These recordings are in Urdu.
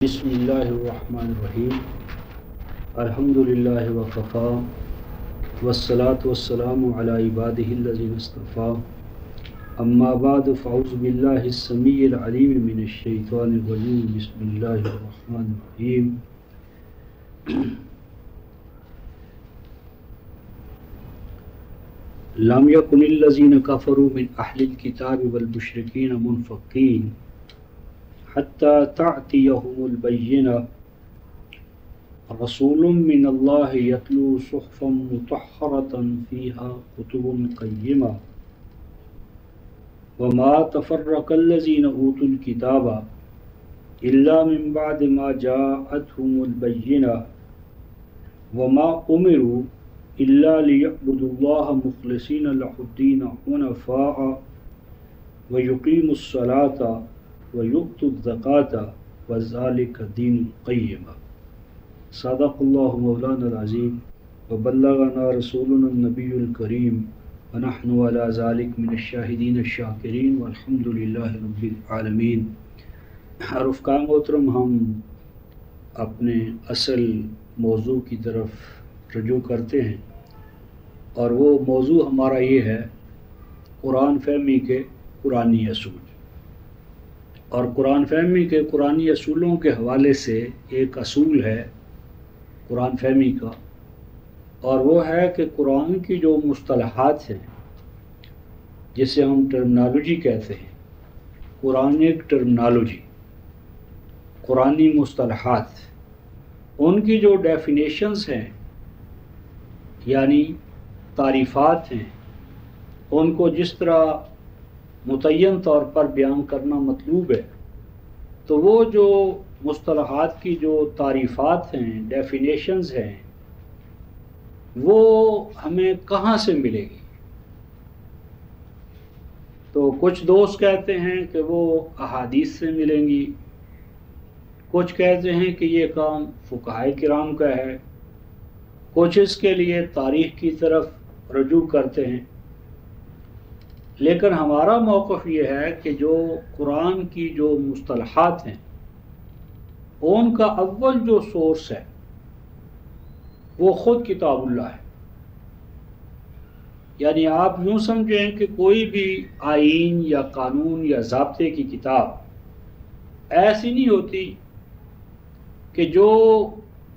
بسم اللہ الرحمن الرحیم الحمد للہ وکفا والصلاة والسلام علی عبادہ الذین اصطفیٰ اما بعد فاعوذ باللہ السمیع العلیم من الشیطان الرجیم بسم اللہ الرحمن الرحیم لم یکن الذین کفروا من اہل الکتاب والمشرکین منفکین حتی تأتیہم البینہ رسول من اللہ یتلو صحفا مطہرۃ فیہا کتب قیمہ وما تفرق الذین اوتوا الکتاب الا من بعد ما جاءتهم البینہ وما امروا الا لیعبدوا اللہ مخلصین لہ الدین حنفاء ویقیموا الصلاۃ وَيُؤْتُوا الزَّكَاةَ وَذَلِكَ دِينُ الْقَيِّمَةِ صدق اللہ مولانا العظیم وبلغنا رسولنا النبی الکریم ونحن علی ذلک من الشاہدین الشاکرین والحمد للہ رب العالمین۔ رفقاء محترم، ہم اپنے اصل موضوع کی طرف رجوع کرتے ہیں، اور وہ موضوع ہمارا یہ ہے قرآن فہمی کے قرآنی اصول۔ اور قرآن فہمی کے قرآنی اصولوں کے حوالے سے ایک اصول ہے قرآن فہمی کا، اور وہ ہے کہ قرآن کی جو مصطلحات ہیں، جسے ہم ٹرمنالوجی کہتے ہیں، قرآنک ٹرمنالوجی، قرآنی مصطلحات، ان کی جو ڈیفینیشنز ہیں یعنی تعریفات ہیں، ان کو جس طرح متعین طور پر بیان کرنا مطلوب ہے، تو وہ جو مصطلحات کی جو تعریفات ہیں، ڈیفینیشنز ہیں، وہ ہمیں کہاں سے ملے گی؟ تو کچھ دوست کہتے ہیں کہ وہ احادیث سے ملیں گی، کچھ کہتے ہیں کہ یہ کام فقہائے کرام کا ہے، کچھ اس کے لیے تاریخ کی طرف رجوع کرتے ہیں۔ لیکن ہمارا موقف یہ ہے کہ جو قرآن کی جو مصطلحات ہیں، ان کا اول جو سورس ہے وہ خود کتاب اللہ ہے۔ یعنی آپ یوں سمجھیں کہ کوئی بھی آئین یا قانون یا ضابطے کی کتاب ایسی نہیں ہوتی کہ جو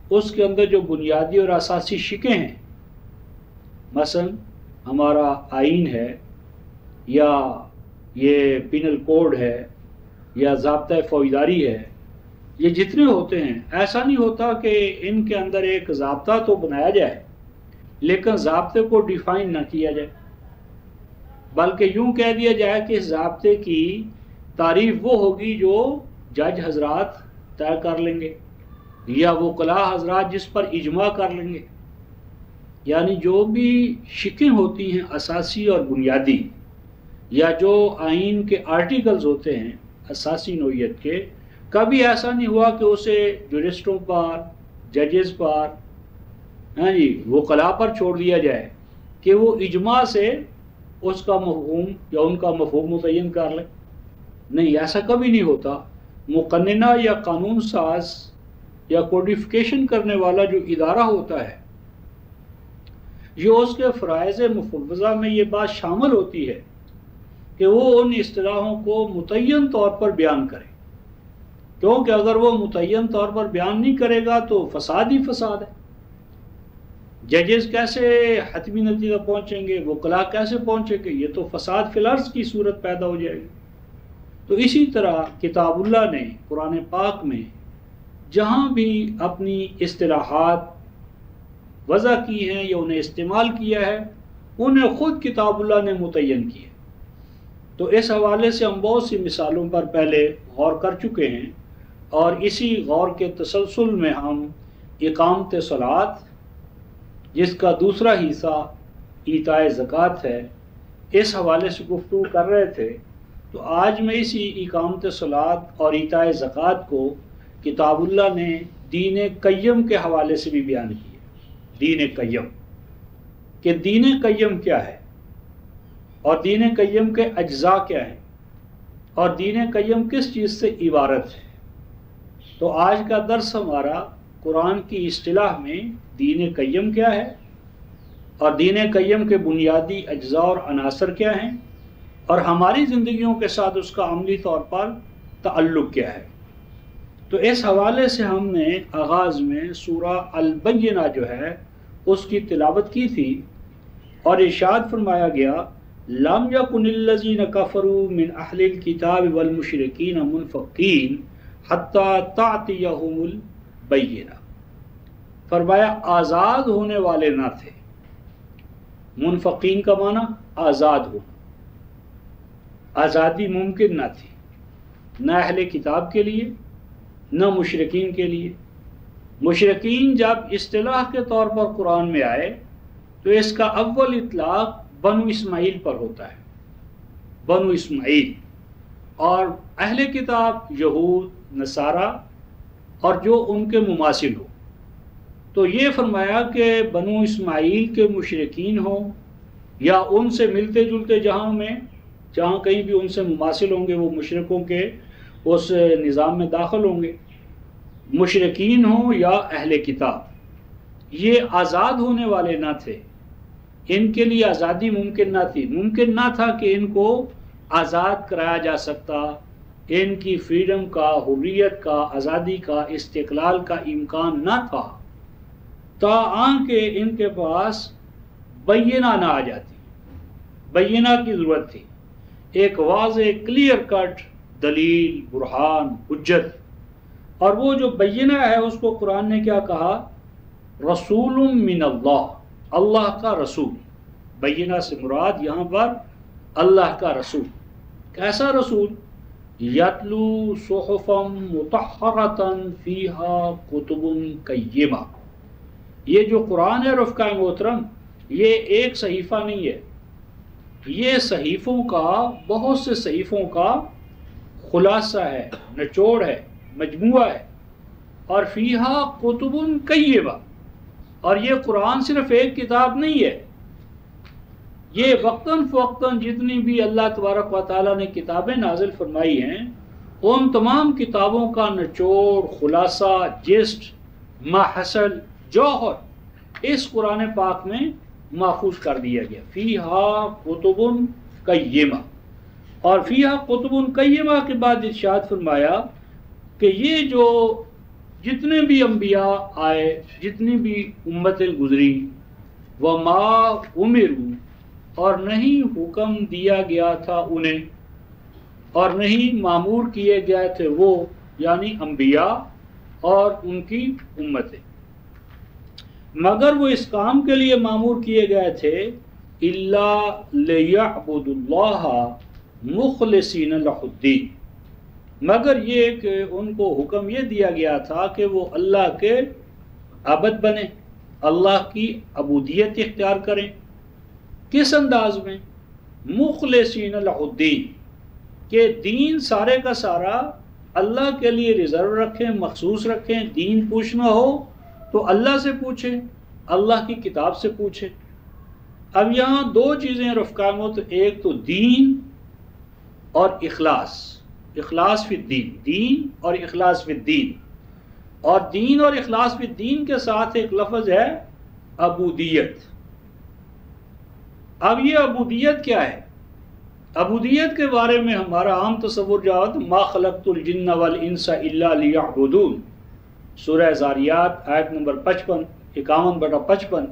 اس کے اندر جو بنیادی اور اساسی شقیں ہیں، مثلا ہمارا آئین ہے یا یہ پینل کوڈ ہے یا ضابطہ فوجداری ہے، یہ جتنے ہوتے ہیں، ایسا نہیں ہوتا کہ ان کے اندر ایک ضابطہ تو بنایا جائے لیکن ضابطے کو ڈیفائن نہ کیا جائے، بلکہ یوں کہہ دیا جائے کہ اس ضابطے کی تعریف وہ ہوگی جو جج حضرات طے کر لیں گے یا وکلاء حضرات جس پر اجماع کر لیں گے۔ یعنی جو بھی شقیں ہوتی ہیں اساسی اور بنیادی، یا جو آئین کے آرٹیکلز ہوتے ہیں اساسی نوعیت کے، کبھی ایسا نہیں ہوا کہ اسے جورسٹوں پر، ججز پر، وکلاء پر چھوڑ دیا جائے کہ وہ اجماع سے اس کا مفہوم یا ان کا مفہوم متعین کر لیں۔ نہیں، ایسا کبھی نہیں ہوتا۔ مقننہ یا قانون ساز یا کوڈیفیکیشن کرنے والا جو ادارہ ہوتا ہے، یہ اس کے فرائض مفوضہ میں یہ بات شامل ہوتی ہے کہ وہ ان اصطلاحوں کو متعین طور پر بیان کرے، کیونکہ اگر وہ متعین طور پر بیان نہیں کرے گا تو فساد ہی فساد ہے۔ ججز کیسے حتمی نتیجہ پہنچیں گے، وکلاء کیسے پہنچیں گے؟ یہ تو فساد فی الارض کی صورت پیدا ہو جائے گی۔ تو اسی طرح کتاب اللہ نے قرآن پاک میں جہاں بھی اپنی اصطلاحات وضع کی ہیں یا انہیں استعمال کیا ہے، انہیں خود کتاب اللہ نے متعین کی ہے۔ تو اس حوالے سے ہم بہت سی مثالوں پر پہلے غور کر چکے ہیں، اور اسی غور کے تسلسل میں ہم اقامت صلاۃ، جس کا دوسرا حصہ ایتاء زکوٰۃ ہے، اس حوالے سے گفتگو کر رہے تھے۔ تو آج میں اسی اقامت صلاۃ اور ایتاء زکوٰۃ کو کتاب اللہ نے دین قیم کے حوالے سے بھی بیان کیا۔ دین قیم، کہ دین قیم کیا ہے، اور دین قیم کے اجزاء کیا ہیں، اور دین قیم کس چیز سے عبارت ہے۔ تو آج کا درس ہمارا قرآن کی اصطلاح میں دین قیم کیا ہے، اور دین قیم کے بنیادی اجزاء اور عناصر کیا ہیں، اور ہماری زندگیوں کے ساتھ اس کا عملی طور پر تعلق کیا ہے۔ تو اس حوالے سے ہم نے آغاز میں سورہ البینہ جو ہے اس کی تلاوت کی تھی، اور ارشاد فرمایا گیا لم یکن الذین کفروا من اہل الکتاب والمشرکین منفقین حتی تأتیہم البینہ۔ فرمایا آزاد ہونے والے نہ تھے، منفقین کا معنی آزاد ہونا، آزادی ممکن نہ تھی، نہ اہل کتاب کے لیے نہ مشرکین کے لیے۔ مشرکین جب اصطلاح کے طور پر قرآن میں آئے تو اس کا اول اطلاق بنو اسماعیل پر ہوتا ہے، بنو اسماعیل، اور اہل کتاب یہود نصارہ اور جو ان کے مماثل ہو۔ تو یہ فرمایا کہ بنو اسماعیل کے مشرکین ہوں یا ان سے ملتے جلتے جہاں کہیں بھی ان سے مماثل ہوں گے، وہ مشرکوں کے اس نظام میں داخل ہوں گے، مشرکین ہوں یا اہل کتاب، یہ آزاد ہونے والے نہ تھے، ان کے لیے آزادی ممکن نہ تھی، ممکن نہ تھا کہ ان کو آزاد کرایا جا سکتا، ان کی فریڈم کا، حریت کا، آزادی کا، استقلال کا امکان نہ تھا، تاہم کہ ان کے پاس بینہ نہ آ جاتی۔ بینہ کی ضرورت تھی، ایک واضح کلیئر کٹ دلیل، برہان، حجت، اور وہ جو بینہ ہے اس کو قرآن نے کیا کہا؟ رسول من اللہ، اللہ کا رسول۔ بینہ سے مراد یہاں پر اللہ کا رسول۔ کیسا رسول؟ یتلو صحفا مطہرۃ فیہا کتب قیمہ۔ یہ جو قرآن ہے رفقائے محترم، یہ ایک صحیفہ نہیں ہے، یہ صحیفوں کا، بہت سے صحیفوں کا خلاصہ ہے، نچوڑ ہے، مجموعہ ہے، اور فیہا کتب قیمہ، اور یہ قرآن صرف ایک کتاب نہیں ہے، یہ وقتاً فوقتاً جتنی بھی اللہ تبارک و تعالیٰ نے کتابیں نازل فرمائی ہیں ان تمام کتابوں کا نچوڑ، خلاصہ، جسٹ، ماحصل، جوہر اس قرآن پاک میں محفوظ کر دیا گیا۔ فیہا کتب قیمہ، اور فیہا کتب قیمہ کے بعد ارشاد فرمایا کہ یہ جو جتنے بھی انبیاء آئے، جتنی بھی امتیں گزری، وما امروا، اور نہیں حکم دیا گیا تھا انہیں، اور نہیں معمور کیے گئے تھے وہ، یعنی انبیاء اور ان کی امتیں، مگر وہ اس کام کے لیے معمور کیے گئے تھے الا لیعبدوا اللہ مخلصین لہ الدین، مگر یہ کہ ان کو حکم یہ دیا گیا تھا کہ وہ اللہ کے عبد بنیں، اللہ کی عبودیت اختیار کریں۔ کس انداز میں؟ مخلصین لہ الدین، کہ دین سارے کا سارا اللہ کے لیے ریزرو رکھیں، مخصوص رکھیں۔ دین پوچھنا ہو تو اللہ سے پوچھیں، اللہ کی کتاب سے پوچھیں۔ اب یہاں دو چیزیں رفقائے محترم، ایک تو دین اور اخلاص، اخلاص فی الدین، دین اور اخلاص فی الدین، اور دین اور اخلاص فی الدین کے ساتھ ایک لفظ ہے عبودیت۔ اب یہ عبودیت کیا ہے؟ عبودیت کے بارے میں ہمارا عام تصور جاؤ تو ما خلقت الجن والانس الا لیعبدون، سورہ زاریات آیت نمبر 55، 51/55،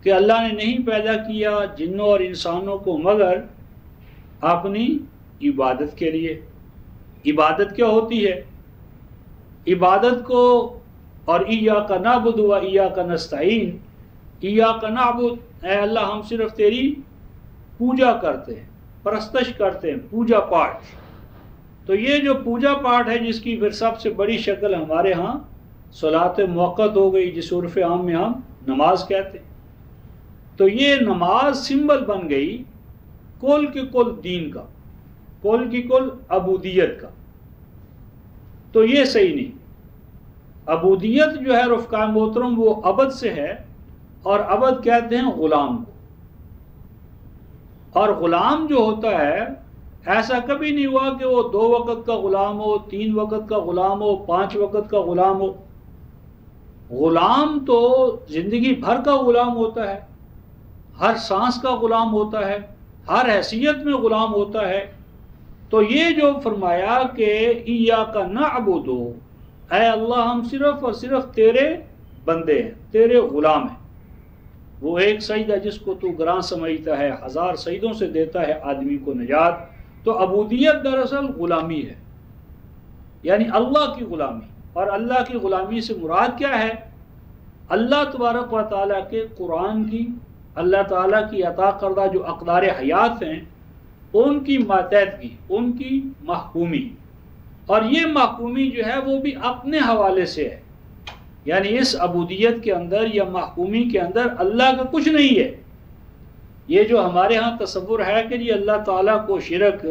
کہ اللہ نے نہیں پیدا کیا جنوں اور انسانوں کو مگر اپنی عبادت کے لیے۔ عبادت کیا ہوتی ہے؟ عبادت کو، اور ایاک نعبد و ایاک نستعین، ایاک نعبد، اے اللہ ہم صرف تیری پوجا کرتے ہیں، پرستش کرتے ہیں، پوجا پاٹ۔ تو یہ جو پوجا پاٹ ہے جس کی پھر سب سے بڑی شکل ہمارے ہاں صلاۃ موقت ہو گئی، جس عرف عام میں ہم نماز کہتے ہیں، تو یہ نماز سمبل بن گئی کل کی کل دین کا، کل کی کل عبودیت کا۔ تو یہ صحیح نہیں۔ عبودیت جو ہے رفقائے محترم وہ عبد سے ہے، اور عبد کہتے ہیں غلام کو، اور غلام جو ہوتا ہے ایسا کبھی نہیں ہوا کہ وہ 2 وقت کا غلام ہو، 3 وقت کا غلام ہو، 5 وقت کا غلام ہو۔ غلام تو زندگی بھر کا غلام ہوتا ہے، ہر سانس کا غلام ہوتا ہے، ہر حیثیت میں غلام ہوتا ہے۔ تو یہ جو فرمایا کہ ایاک نعبد، اے اللہ ہم صرف اور صرف تیرے بندے ہیں، تیرے غلام ہیں۔ وہ ایک سجدہ جس کو تو گراں سمجھتا ہے 1000 سجدوں سے دیتا ہے آدمی کو نجات۔ تو عبودیت دراصل غلامی ہے، یعنی اللہ کی غلامی۔ اور اللہ کی غلامی سے مراد کیا ہے؟ اللہ تبارک و تعالیٰ کے قرآن کی، اللہ تعالیٰ کی عطا کردہ جو اقدار حیات ہیں ان کی ماتحتگی، ان کی محکومی۔ اور یہ محکومی جو ہے وہ بھی اپنے حوالے سے ہے، یعنی اس عبودیت کے اندر یا محکومی کے اندر اللہ کا کچھ نہیں ہے۔ یہ جو ہمارے ہاں تصور ہے کہ یہ اللہ تعالیٰ کو شرک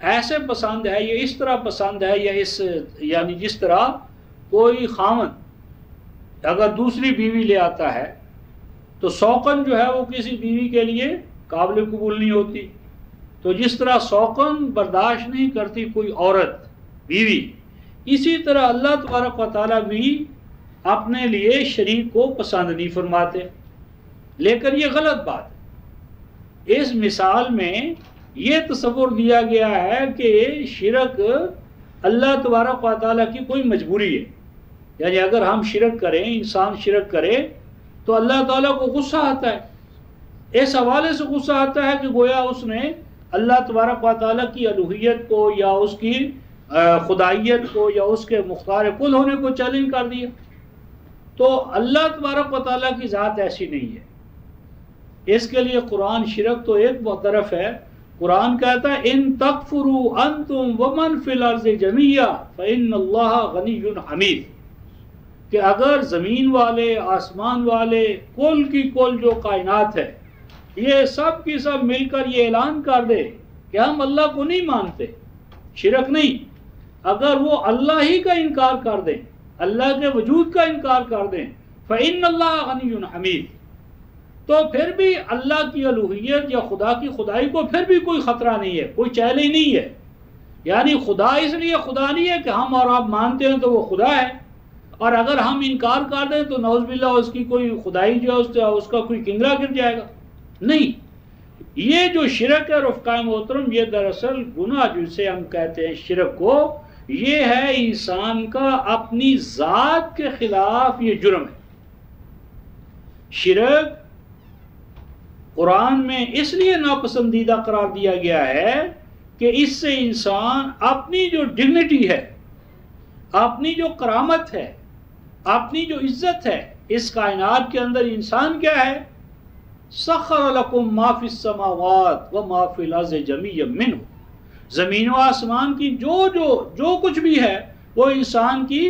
ایسے پسند ہے، یا اس طرح پسند ہے، یا یعنی جس طرح کوئی خاوند اگر دوسری بیوی لے آتا ہے تو سوکن جو ہے وہ کسی بیوی کے لیے قابل قبول نہیں ہوتی، تو جس طرح سوکن برداشت نہیں کرتی کوئی عورت بیوی، اسی طرح اللہ تبارک و تعالیٰ بھی اپنے لیے شریک کو پسند نہیں فرماتے۔ لیکن یہ غلط بات ہے۔ اس مثال میں یہ تصور دیا گیا ہے کہ شرک اللہ تبارک و تعالیٰ کی کوئی مجبوری ہے، یعنی اگر ہم شرک کریں، انسان شرک کرے تو اللہ تعالیٰ کو غصہ آتا ہے۔ اس حوالے سے غصہ آتا ہے کہ گویا اس نے اللہ تبارک و تعالیٰ کی الوہیت کو یا اس کی خدائیت کو یا اس کے مختار کل ہونے کو چیلنج کر دیا۔ تو اللہ تبارک و تعالیٰ کی ذات ایسی نہیں ہے۔ اس کے لیے قرآن شرک تو ایک طرف ہے، قرآن کہتا ہے ان تکفروا انتم ومن فی الارض جميعا فإن اللہ غنی حمید، کہ اگر زمین والے، آسمان والے، کل کی کل جو کائنات ہے، یہ سب کی سب مل کر یہ اعلان کر دے کہ ہم اللہ کو نہیں مانتے، شرک نہیں، اگر وہ اللہ ہی کا انکار کر دیں، اللہ کے وجود کا انکار کر دیں، فإن اللہ غنی حمید، تو پھر بھی اللہ کی الوہیت یا خدا کی خدائی کو پھر بھی کوئی خطرہ نہیں ہے، کوئی چیلنج نہیں ہے۔ یعنی خدا اس لیے خدا نہیں ہے کہ ہم اور آپ مانتے ہیں تو وہ خدا ہے، اور اگر ہم انکار کر دیں تو نعوذ باللہ اس کی کوئی خدائی جو ہے اس کا کوئی کنگرا گر جائے گا۔ نہیں، یہ جو شرک ہے رفقائے محترم، یہ دراصل گناہ جسے ہم کہتے ہیں شرک کو، یہ ہے انسان کا اپنی ذات کے خلاف یہ جرم ہے۔ شرک قرآن میں اس لیے ناپسندیدہ قرار دیا گیا ہے کہ اس سے انسان اپنی جو ڈگنیٹی ہے، اپنی جو کرامت ہے، اپنی جو عزت ہے اس کائنات کے اندر، انسان کیا ہے؟ سخر لکم ما فی السماوات و ما فی الارض جمیعا منہ، زمین و آسمان کی جو کچھ بھی ہے وہ انسان کی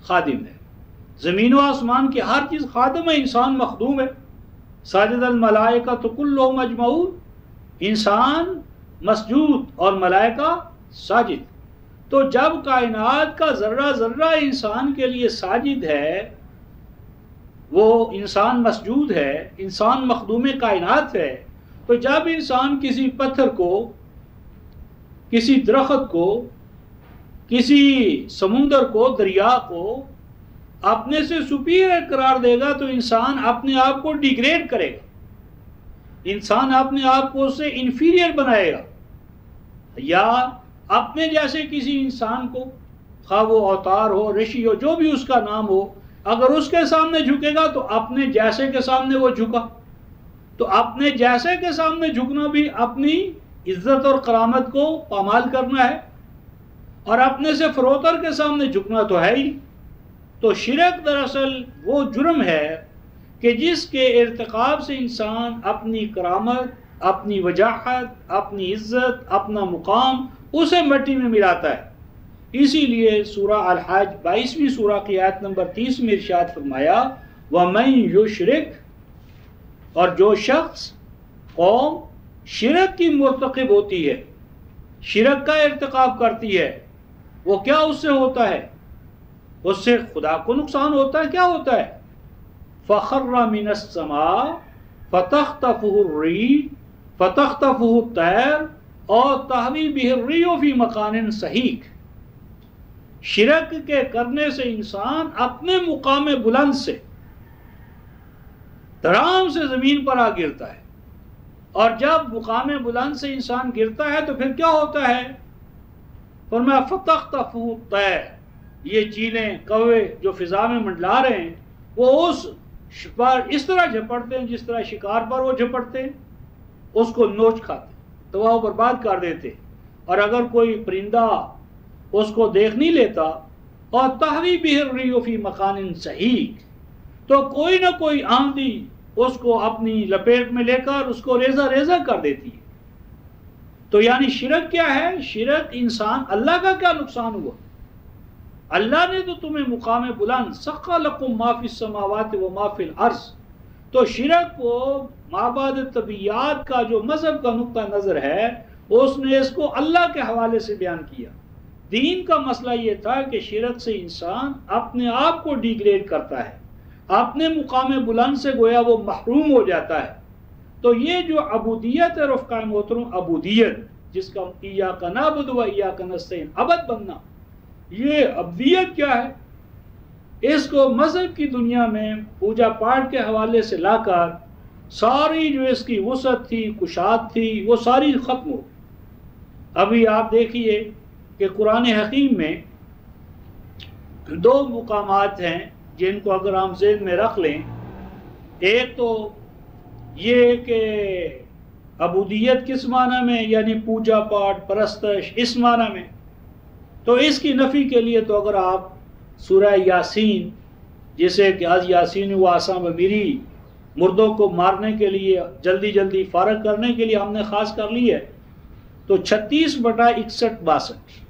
خادم ہے۔ زمین و آسمان کی ہر چیز خادم ہے، انسان مخدوم ہے۔ ساجد الملائکۃ کلہم اجمعون، انسان مسجود اور ملائکہ ساجد۔ تو جب کائنات کا ذرہ ذرہ انسان کے لیے ساجد ہے، وہ انسان مسجود ہے، انسان مخدوم کائنات ہے، تو جب انسان کسی پتھر کو، کسی درخت کو، کسی سمندر کو، دریا کو اپنے سے سپیریئر قرار دے گا تو انسان اپنے آپ کو ڈیگریڈ کرے گا، انسان اپنے آپ کو اس سے انفیریئر بنائے گا، یا اپنے جیسے کسی انسان کو، خواہ وہ اوتار ہو، رشی ہو، جو بھی اس کا نام ہو، اگر اس کے سامنے جھکے گا تو اپنے جیسے کے سامنے وہ جھکا۔ تو اپنے جیسے کے سامنے جھکنا بھی اپنی عزت اور کرامت کو پامال کرنا ہے، اور اپنے سے فروتر کے سامنے جھکنا تو ہے ہی۔ تو شرک دراصل وہ جرم ہے کہ جس کے ارتکاب سے انسان اپنی کرامت، اپنی وجاہت، اپنی عزت، اپنا مقام اسے مٹی میں ملاتا ہے۔ اسی لیے سورہ الحج 22ویں سورہ کی آیت نمبر 30 میں ارشاد فرمایا وَمَن یشرک، اور جو شخص، قوم شرک کی مرتکب ہوتی ہے، شرک کا ارتکاب کرتی ہے، وہ کیا اس سے ہوتا ہے؟ اس سے خدا کو نقصان ہوتا ہے۔ کیا ہوتا ہے؟ فَخَرَّ مِنَ السَّمَاءِ فَتَخْطَفُهُ الرِّيحُ فَتَخْطَفُهُ الطَّيْرُ اور تحوی بہ الریح فی مکان صحیح، شرک کے کرنے سے انسان اپنے مقام بلند سے دھڑام سے زمین پر آ گرتا ہے، اور جب مقام بلند سے انسان گرتا ہے تو پھر کیا ہوتا ہے؟ فرمایا فَتَخْطَفُهُ الطَّيْرُ، یہ چیلیں کوے جو فضا میں منڈلا رہے ہیں وہ اس پر اس طرح جھپٹتے ہیں جس طرح شکار پر وہ جھپٹتے ہیں، اس کو نوچ کھاتے، تباہ و برباد کر دیتے۔ اور اگر کوئی پرندہ اس کو دیکھ نہیں لیتا، اور تحوی بہ الریح فی مکان صحیح، تو کوئی نہ کوئی آندھی اس کو اپنی لپیٹ میں لے کر اس کو ریزہ ریزہ کر دیتی ہے۔ تو یعنی شرک کیا ہے؟ شرک انسان، اللہ کا کیا نقصان ہوا؟ اللہ نے تو تمہیں مقام بلند سخر لکم ما فی السماوات و ما فی الارض، تو شرک کو مابعد طبیعیات کا جو مذہب کا نقطہ نظر ہے اس نے اس کو اللہ کے حوالے سے بیان کیا۔ دین کا مسئلہ یہ تھا کہ شرک سے انسان اپنے آپ کو ڈیگریڈ کرتا ہے، اپنے مقام بلند سے گویا وہ محروم ہو جاتا ہے۔ تو یہ جو عبودیت ہے رفقائے محترم، عبودیت جس کا ایاک نعبد و ایاک نستعین، عبد بننا، یہ عبودیت کیا ہے؟ اس کو مذہب کی دنیا میں پوجا پاٹ کے حوالے سے لا کر ساری جو اس کی وسعت تھی، کشاد تھی، وہ ساری ختم ہو۔ ابھی آپ دیکھیے کہ قرآن حکیم میں دو مقامات ہیں جن کو اگر ہم ذہن میں رکھ لیں، ایک تو یہ کہ عبودیت کس معنی میں، یعنی پوجا پاٹ پرستش اس معنی میں، تو اس کی نفی کے لیے تو اگر آپ سورہ یاسین، جسے کہ از یاسین و آساں بمیری، مردوں کو مارنے کے لیے جلدی جلدی فارغ کرنے کے لیے ہم نے خاص کر لی ہے، تو 36/61-62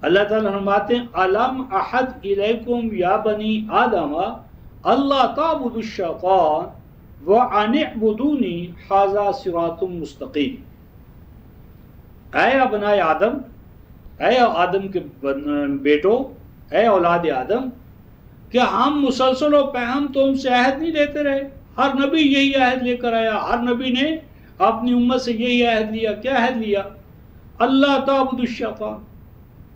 اللہ تعالیٰ فرماتے ہیں علم احد الیکم یا بنی آدم اللہ تعبدوا الشیطان وان اعبدونی ھذا صراط مستقیم۔ اے ابنائے آدم، اے آدم کے بیٹو، اے اولاد آدم، کیا ہم مسلسل و پہم تم سے عہد نہیں لیتے رہے؟ ہر نبی یہی عہد لے کر آیا، ہر نبی نے اپنی امت سے یہی عہد لیا۔ کیا عہد لیا؟ اللہ تعبدوا الشیطان،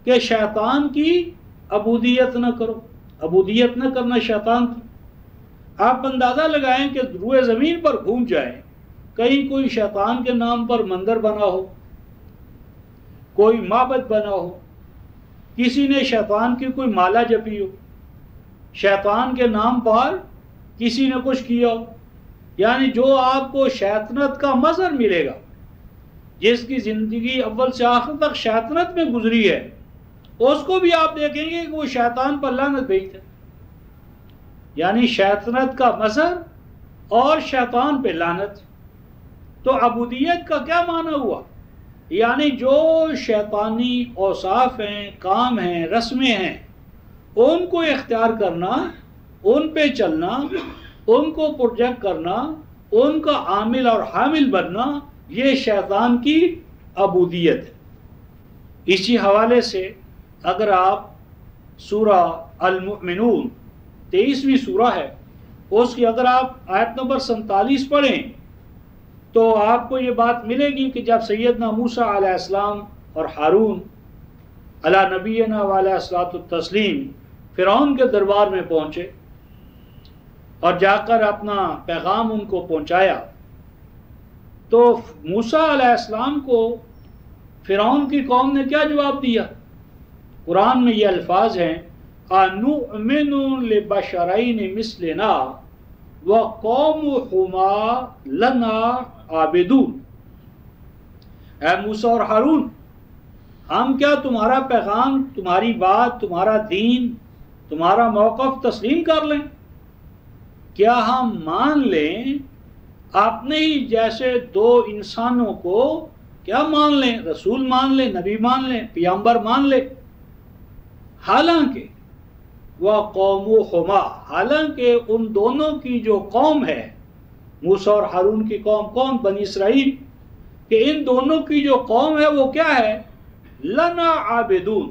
کہ شیطان کی عبودیت نہ کرو، عبودیت نہ کرنا شیطان کی۔ آپ اندازہ لگائیں کہ روئے زمین پر گھوم جائیں، کہیں کوئی شیطان کے نام پر مندر بنا ہو، کوئی معبد بنا ہو، کسی نے شیطان کی کوئی مالا جپی ہو، شیطان کے نام پر کسی نے کچھ کیا ہو، یعنی جو آپ کو شیطنت کا مظہر ملے گا، جس کی زندگی اول سے آخر تک شیطنت میں گزری ہے، اس کو بھی آپ دیکھیں گے کہ وہ شیطان پر لعنت بھیجتا ہے۔ یعنی شیطنت کا مظہر اور شیطان پہ لعنت۔ تو عبودیت کا کیا معنی ہوا؟ یعنی جو شیطانی اوصاف ہیں، کام ہیں، رسمیں ہیں، ان کو اختیار کرنا، ان پہ چلنا، ان کو پروجیکٹ کرنا، ان کا عامل اور حامل بننا، یہ شیطان کی عبودیت ہے۔ اسی حوالے سے اگر آپ سورہ المؤمنون 23ویں سورہ ہے، اس کی اگر آپ آیت نمبر 47 پڑھیں تو آپ کو یہ بات ملے گی کہ جب سیدنا موسیٰ علیہ السلام اور ہارون علی نبینا وعلیہ الصلوۃ والتسلیم فرعون کے دربار میں پہنچے اور جا کر اپنا پیغام ان کو پہنچایا، تو موسیٰ علیہ السلام کو فرعون کی قوم نے کیا جواب دیا؟ قرآن میں یہ الفاظ ہیں اَنُؤْمِنُ لِبَشَرَيْنِ مِثْلِنَا وَقَوْمُهُمَا لَنَا عَابِدُونَ۔ اے موسیٰ اور ہارون، ہم کیا تمہارا پیغام، تمہاری بات، تمہارا دین، تمہارا موقف تسلیم کر لیں؟ کیا ہم مان لیں اپنے ہی جیسے دو انسانوں کو؟ کیا مان لیں؟ رسول مان لیں، نبی مان لیں، پیغمبر مان لیں؟ حالانکہ وَقَوْمُهُمَا، حالانکہ ان دونوں کی جو قوم ہے، موسیٰ اور ہارون کی قوم، کون؟ بنی اسرائیل، کہ ان دونوں کی جو قوم ہے وہ کیا ہے؟ لَنَا عَابِدُونَ،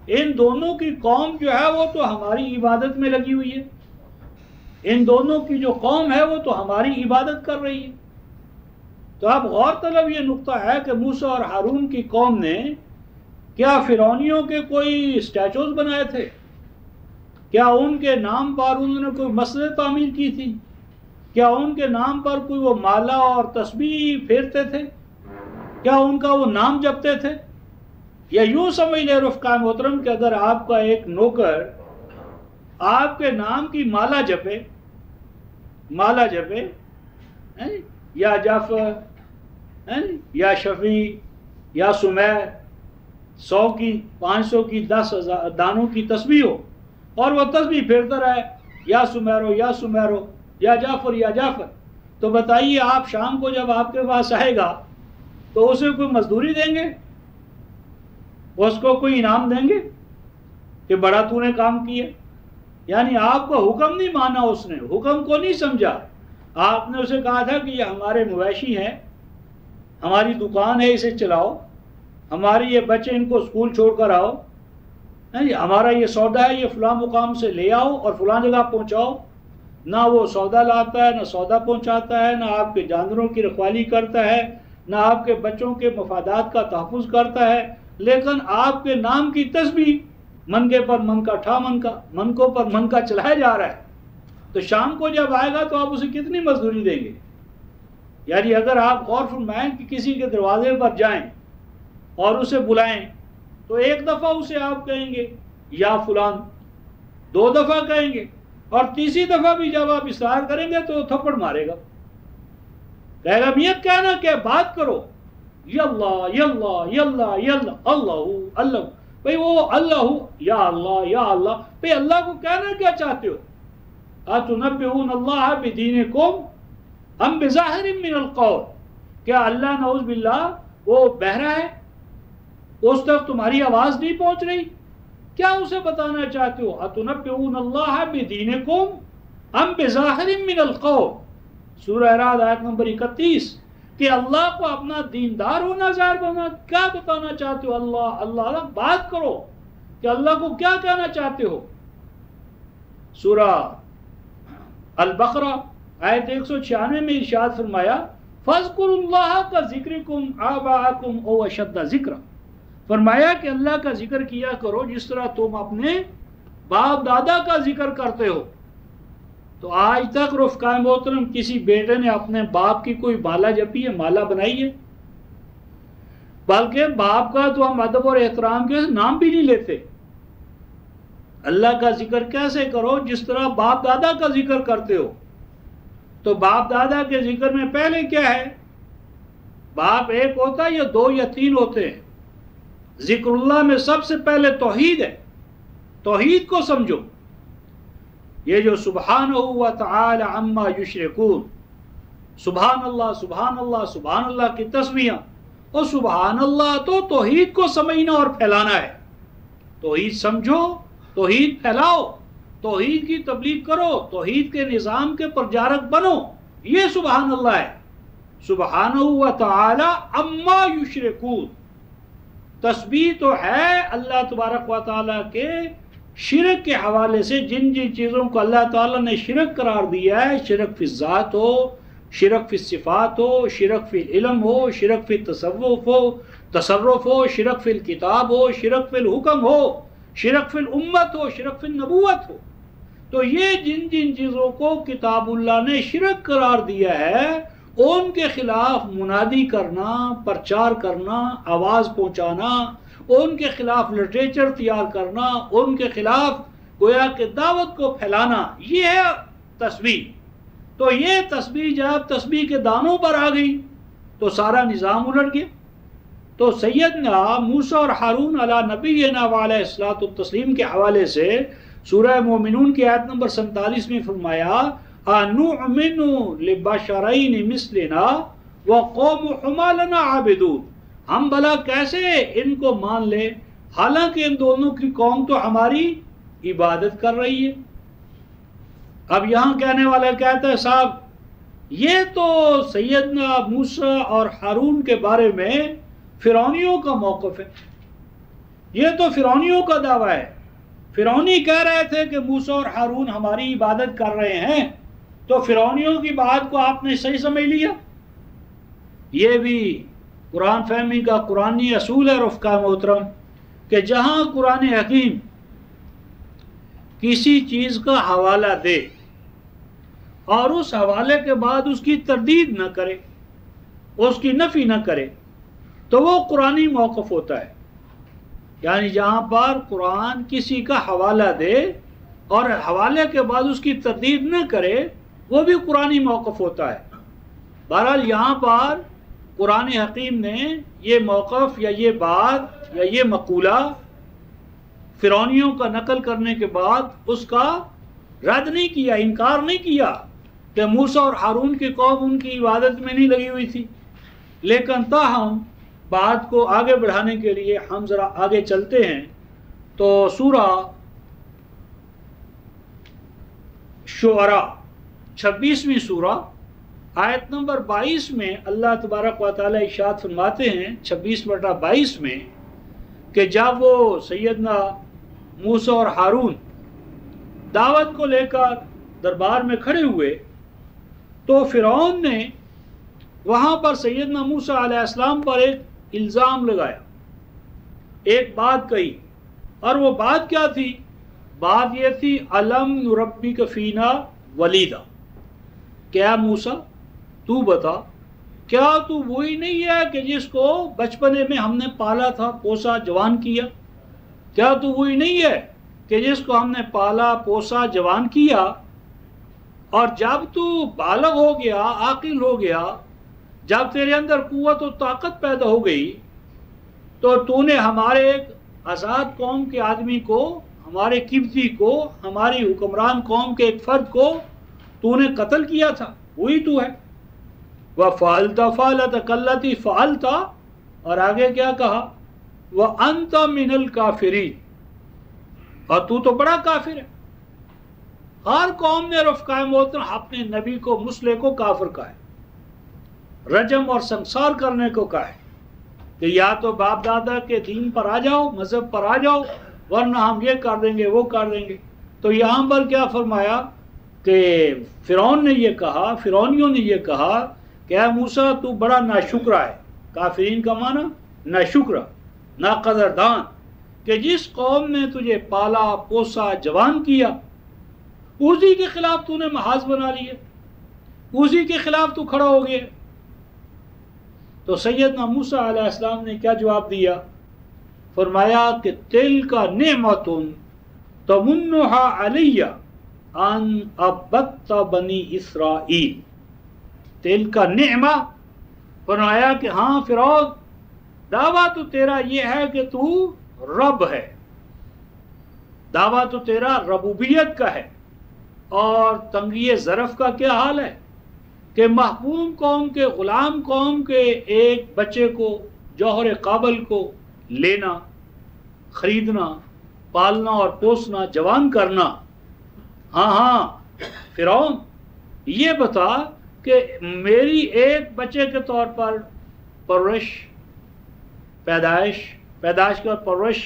ان دونوں کی قوم جو ہے وہ تو ہماری عبادت میں لگی ہوئی ہے، ان دونوں کی جو قوم ہے وہ تو ہماری عبادت کر رہی ہے۔ تو اب غور طلب یہ نقطہ ہے کہ موسیٰ اور ہارون کی قوم نے کیا فرعونیوں کے کوئی اسٹیچوز بنائے تھے؟ کیا ان کے نام پر انہوں نے کوئی مسجد تعمیر کی تھی؟ کیا ان کے نام پر کوئی وہ مالا اور تسبیح پھیرتے تھے؟ کیا ان کا وہ نام جپتے تھے؟ یا یوں سمجھ لے رفقائے محترم کہ اگر آپ کا ایک نوکر آپ کے نام کی مالا جپے یا جعفر یا شفیع یا سمیر 100 کی 500 کی 10,000 دانوں کی تسبیح ہو اور وہ تسبیح پھیرتا رہے یا سمیرو یا سمیرو یا جعفر یا جعفر، تو بتائیے آپ شام کو جب آپ کے پاس آئے گا تو اسے کوئی مزدوری دیں گے؟ اس کو کوئی انعام دیں گے کہ بڑا تو نے کام کیا؟ یعنی آپ کو حکم نہیں مانا، اس نے حکم کو نہیں سمجھا۔ آپ نے اسے کہا تھا کہ یہ ہمارے مویشی ہیں، ہماری دکان ہے، اسے چلاؤ، ہمارے یہ بچے ان کو اسکول چھوڑ کر آؤ، ہمارا یہ سودا ہے، یہ فلاں مقام سے لے آؤ اور فلاں جگہ پہنچاؤ۔ نہ وہ سودا لاتا ہے، نہ سودا پہنچاتا ہے، نہ آپ کے جانوروں کی رکھوالی کرتا ہے، نہ آپ کے بچوں کے مفادات کا تحفظ کرتا ہے، لیکن آپ کے نام کی تسبیح منگے پر من کا ٹھا من کا منکوں پر من کا چلایا جا رہا ہے۔ تو شام کو جب آئے گا تو آپ اسے کتنی مزدوری دیں گے؟ یعنی اگر آپ غور فرمائیں کہ کسی کے دروازے پر جائیں اور اسے بلائیں تو ایک دفعہ اسے آپ کہیں گے یا فلان، 2 دفعہ کہیں گے، اور تیسری دفعہ بھی جب آپ اصرار کریں گے تو تھپڑ مارے گا، کہے گا میاں کہنا کہ بات کرو، یاللہ یاللہ یاللہ یاللہ اللہ اللہ، بھئی وہ اللہ یا اللہ یا اللہ، بھئی اللہ کو کہنا کیا چاہتے ہو؟ اتنبئون اللہ بدینکم ام بظاہر من القول، کیا اللہ نعوذ باللہ وہ بہرا ہے، اس تک تمہاری آواز نہیں پہنچ رہی؟ کیا اسے بتانا چاہتے ہو؟ اتنبئون اللہ بدینکم ام بظاہر من القول، سورہ اعراض آیت نمبر 31، کہ اللہ کو اپنا دیندار ہونا ظاہر بنا، کیا بتانا چاہتے ہو؟ اللہ اللہ اللہ، بات کرو کہ اللہ کو کیا کہنا چاہتے ہو۔ سورہ البقرہ آیت 196 میں ارشاد فرمایا فَاذْكُرُوا اللَّهَ كَذِكْرِكُمْ آبَاءَكُمْ أَوْ أَشَدَّ ذِكْرًا، فرمایا کہ اللہ کا ذکر کیا کرو جس طرح تم اپنے باپ دادا کا ذکر کرتے ہو۔ تو آج تک رفقائے محترم کسی بیٹے نے اپنے باپ کی کوئی مالا جپی ہے، مالا بنائی ہے؟ بلکہ باپ کا تو ہم ادب اور احترام کے نام بھی نہیں لیتے۔ اللہ کا ذکر کیسے کرو جس طرح باپ دادا کا ذکر کرتے ہو؟ تو باپ دادا کے ذکر میں پہلے کیا ہے؟ باپ ایک ہوتا ہے یا 2 یا 3 ہوتے ہیں؟ ذکر اللہ میں سب سے پہلے توحید ہے، توحید کو سمجھو۔ یہ جو سبحانہ و تعالی عما یشرکون، سبحان اللہ سبحان اللہ سبحان اللہ کی تسبیحاں، اور سبحان اللہ تو توحید کو سمجھنا اور پھیلانا ہے۔ توحید سمجھو، توحید پھیلاؤ، توحید کی تبلیغ کرو، توحید کے نظام کے پرجارک بنو، یہ سبحان اللہ ہے۔ سبحانہ و تعالی عما یشرکون، تسبیح تو ہے اللہ تبارک و تعالیٰ کے شرک کے حوالے سے، جن چیزوں کو اللہ تعالیٰ نے شرک قرار دیا ہے، شرک فی الذات ہو، شرک فی الصفات ہو، شرک فی العلم ہو، شرک فی تصرف ہو، شرک فی الکتاب ہو، شرک فی الحکم ہو، شرک فی الامت ہو، شرک فی النبوت ہو، تو یہ جن چیزوں کو کتاب اللہ نے شرک قرار دیا ہے ان کے خلاف منادی کرنا، پرچار کرنا، آواز پہنچانا، ان کے خلاف لٹریچر تیار کرنا، ان کے خلاف گویا کہ دعوت کو پھیلانا، یہ ہے تسبیح۔ تو یہ تسبیح جب تسبیح کے دانوں پر آ گئی تو سارا نظام الٹ گیا۔ تو سیدنا موسیٰ اور ہارون علی نبینا وعلیہ الصلوۃ والتسلیم کے حوالے سے سورہ مومنون کی آیت نمبر 47 میں فرمایا اَنُؤْمِنُ لِبَشَرَيْنِ مِثْلِنَا وَقَوْمُهُمَا لَنَا عَابِدُونَ، ہم بھلا کیسے ان کو مان لیں حالانکہ ان دونوں کی قوم تو ہماری عبادت کر رہی ہے۔ اب یہاں کہنے والا کہتا ہے صاحب یہ تو سیدنا موسیٰ اور ہارون کے بارے میں فرعونیوں کا موقف ہے، یہ تو فرعونیوں کا دعویٰ ہے، فرعونی کہہ رہے تھے کہ موسیٰ اور ہارون ہماری عبادت کر رہے ہیں، تو فرعونیوں کی بات کو آپ نے صحیح سمجھ لیا۔ یہ بھی قرآن فہمی کا قرآنی اصول ہے رفقا محترم کہ جہاں قرآن حکیم کسی چیز کا حوالہ دے اور اس حوالے کے بعد اس کی تردید نہ کرے، اس کی نفی نہ کرے، تو وہ قرآنی موقف ہوتا ہے۔ یعنی جہاں پر قرآن کسی کا حوالہ دے اور حوالے کے بعد اس کی تردید نہ کرے، وہ بھی قرآنی موقف ہوتا ہے۔ بہرحال یہاں پر قرآن حکیم نے یہ موقف یا یہ بات یا یہ مقولہ فرعونیوں کا نقل کرنے کے بعد اس کا رد نہیں کیا، انکار نہیں کیا کہ موسیٰ اور ہارون کی قوم ان کی عبادت میں نہیں لگی ہوئی تھی، لیکن تاہم بات کو آگے بڑھانے کے لیے ہم ذرا آگے چلتے ہیں۔ تو سورہ شعراء 26ویں سورہ آیت نمبر 22 میں اللہ تبارک و تعالی ارشاد فرماتے ہیں 26/22 میں کہ جب وہ سیدنا موسیٰ اور ہارون دعوت کو لے کر دربار میں کھڑے ہوئے تو فرعون نے وہاں پر سیدنا موسیٰ علیہ السلام پر ایک الزام لگایا، ایک بات کہی، اور وہ بات کیا تھی؟ بات یہ تھی الم نربک فینا ولیدا، کیا موسیٰ تو بتا، کیا تو وہی نہیں ہے کہ جس کو بچپنے میں ہم نے پالا تھا، پوسا، جوان کیا؟ کیا تو وہی نہیں ہے کہ جس کو ہم نے پالا، پوسا، جوان کیا، اور جب تو بالغ ہو گیا، عاقل ہو گیا، جب تیرے اندر قوت و طاقت پیدا ہو گئی تو نے ہمارے ایک آزاد قوم کے آدمی کو، ہمارے قبطی کو، ہماری حکمران قوم کے ایک فرد کو تو نے قتل کیا تھا، وہی تو ہے۔ وَفَعَلْتَ فَعْلَتَكَ الَّتِي فَعَلْتَ، اور آگے کیا کہا؟ وَأَنْتَ مِنَ الْكَافِرِينَ، اور تو بڑا کافر ہے۔ ہر قوم نے رفقائے محترم اپنے نبی کو، مسلح کو کافر کہا ہے، رجم اور سنسار کرنے کو کہا ہے کہ یا تو باپ دادا کے دین پر آ جاؤ، مذہب پر آ جاؤ، ورنہ ہم یہ کر دیں گے، وہ کر دیں گے۔ تو یہاں پر کیا فرمایا کہ فرعون نے یہ کہا، فرعونیوں نے یہ کہا کہ اے موسیٰ تو بڑا ناشکرہ ہے۔ کافرین کا معنی ناشکرہ، ناقدردان، کہ جس قوم نے تجھے پالا، پوسا، جوان کیا، اسی کے خلاف تو نے محاذ بنا لیے، اسی کے خلاف تو کھڑا ہو گیا۔ تو سیدنا موسیٰ علیہ السلام نے کیا جواب دیا؟ فرمایا کہ تِلْکَ نِعْمَةٌ تَمُنُّهَا عَلَيَّ أَنْ عَبَّدْتَ بَنِي إِسْرَائِیل۔ تِلْکَ نِعْمَہ، فرمایا کہ ہاں فرعون، دعویٰ تو تیرا یہ ہے کہ تو رب ہے، دعویٰ تو تیرا ربوبیت کا ہے، اور تنگی ظرف کا کیا حال ہے کہ محکوم قوم کے، غلام قوم کے ایک بچے کو، جوہر قابل کو لینا، خریدنا، پالنا اور پوسنا، جوان کرنا۔ ہاں فرعون، یہ بتا کہ میری ایک بچے کے طور پر پرورش، پیدائش کا پرورش،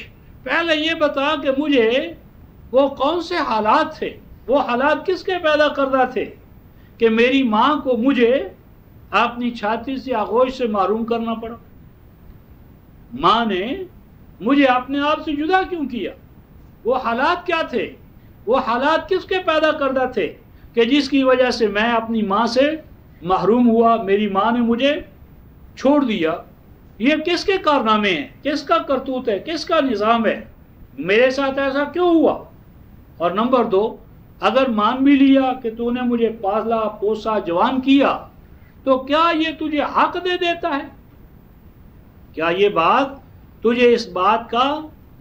پہلے یہ بتا کہ مجھے وہ کون سے حالات تھے، وہ حالات کس کے پیدا کردہ تھے کہ میری ماں کو مجھے اپنی چھاتی سے، آغوش سے محروم کرنا پڑا؟ ماں نے مجھے اپنے آپ سے جدا کیوں کیا؟ وہ حالات کیا تھے؟ وہ حالات کس کے پیدا کردہ تھے کہ جس کی وجہ سے میں اپنی ماں سے محروم ہوا، میری ماں نے مجھے چھوڑ دیا؟ یہ کس کے کارنامے ہیں؟ کس کا کرتوت ہے؟ کس کا نظام ہے؟ میرے ساتھ ایسا کیوں ہوا؟ اور نمبر 2، اگر مان بھی لیا کہ تو نے مجھے پالا، پوسا، جوان کیا، تو کیا یہ تجھے حق دے دیتا ہے؟ کیا یہ بات تجھے اس بات کا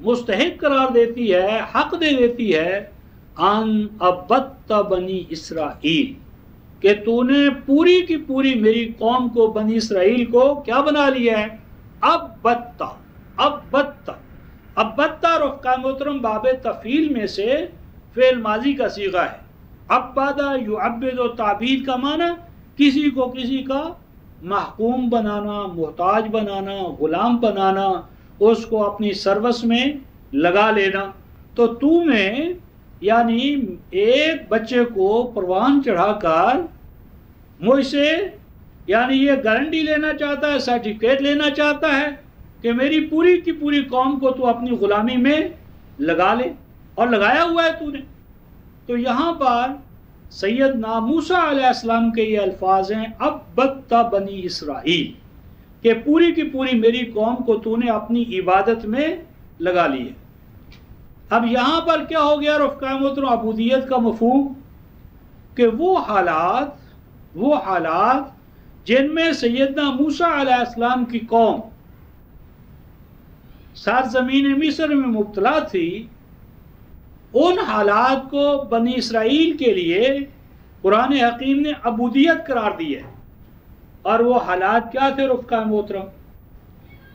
مستحق قرار دیتی ہے، حق دے دیتی ہے ان عبدت بنی اسرائیل، کہ تو نے پوری کی پوری میری قوم کو، بنی اسرائیل کو کیا بنا لیا ہے؟ عبدتا رفقا محترم باب تفعیل میں سے فعل ماضی کا صیغہ ہے۔ عبدہ یعبد و تعبید کا معنی کسی کو کسی کا محکوم بنانا، محتاج بنانا، غلام بنانا، اس کو اپنی سروس میں لگا لینا۔ تو تو نے یعنی ایک بچے کو پروان چڑھا کر مجھ سے یعنی یہ گارنٹی لینا چاہتا ہے، سرٹیفکیٹ لینا چاہتا ہے کہ میری پوری کی پوری قوم کو تو اپنی غلامی میں لگا لے، اور لگایا ہوا ہے تو نے۔ تو یہاں پر سیدنا موسیٰ علیہ السلام کے یہ الفاظ ہیں، اب بدتا بنی اسرائیل، کہ پوری کی پوری میری قوم کو تو نے اپنی عبادت میں لگا لی ہے۔ اب یہاں پر کیا ہو گیا رفقا محترم، عبودیت کا مفہوم، کہ وہ حالات جن میں سیدنا موسیٰ علیہ السلام کی قوم سرزمین مصر میں مبتلا تھی، ان حالات کو بنی اسرائیل کے لیے قرآن حکیم نے عبودیت قرار دی ہے۔ اور وہ حالات کیا تھے رفقا محترم؟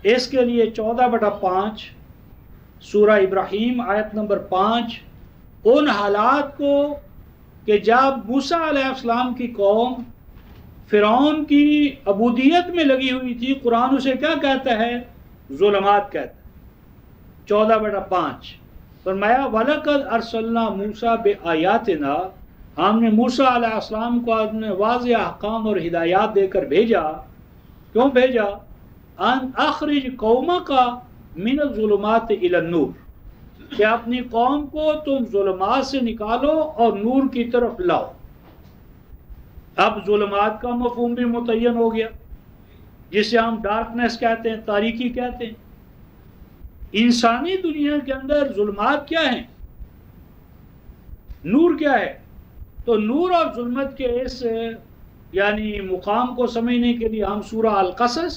اس کے لیے 14/5 سورہ ابراہیم آیت نمبر 5 ان حالات کو، کہ جب موسیٰ علیہ السلام کی قوم فرعون کی عبودیت میں لگی ہوئی تھی، قرآن اسے کیا کہتا ہے؟ ظلمات کہتا ہے۔ 14/5 فرمایا وَلَقَدْ أَرْسَلْنَا مُوسَىٰ بِآيَاتِنَا، ہم نے موسیٰ علیہ السلام کو اپنے واضح احکام اور ہدایات دے کر بھیجا۔ کیوں بھیجا؟ ان اخرج قومک من الظلمات الی النور، کہ اپنی قوم کو تم ظلمات سے نکالو اور نور کی طرف لاؤ۔ اب ظلمات کا مفہوم بھی متعین ہو گیا، جسے ہم ڈارکنیس کہتے ہیں، تاریکی کہتے ہیں۔ انسانی دنیا کے اندر ظلمات کیا ہیں؟ نور کیا ہے؟ تو نور اور ظلمت کے اس یعنی مقام کو سمجھنے کے لیے ہم سورہ القصص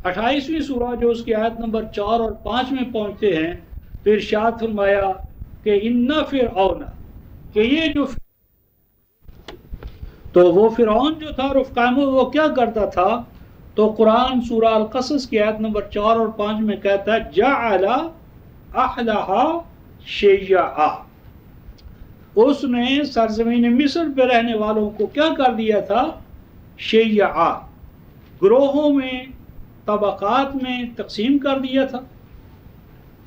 28ویں سورہ جو اس کی آیت نمبر 4 اور 5 میں پہنچتے ہیں، تو ارشاد فرمایا کہ ان فرعون، کہ یہ جو تو وہ فرعون جو تھا رفقائم وہ کیا کرتا تھا؟ تو قرآن سورہ القصص کی آیت نمبر 4 اور 5 میں کہتا ہے جعل اہلہا شیعا، اس نے سرزمین مصر پہ رہنے والوں کو کیا کر دیا تھا؟ شیعا، گروہوں میں، طبقات میں تقسیم کر دیا تھا۔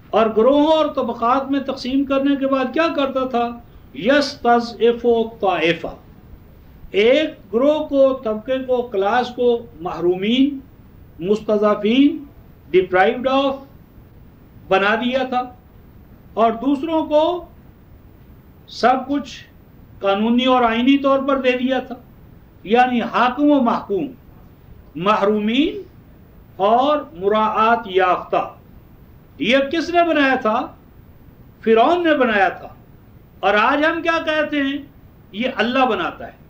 اور گروہوں اور طبقات میں تقسیم کرنے کے بعد کیا کرتا تھا؟ یستضعف طائفہ، ایک گروہ کو، طبقے کو، کلاس کو محرومین، مستضعفین، ڈپرائیوڈ آف بنا دیا تھا، اور دوسروں کو سب کچھ قانونی اور آئینی طور پر دے دیا تھا۔ یعنی حاکم و محکوم، محرومین اور مراعات یافتہ۔ یہ کس نے بنایا تھا؟ فرعون نے بنایا تھا۔ اور آج ہم کیا کہتے ہیں؟ یہ اللہ بناتا ہے۔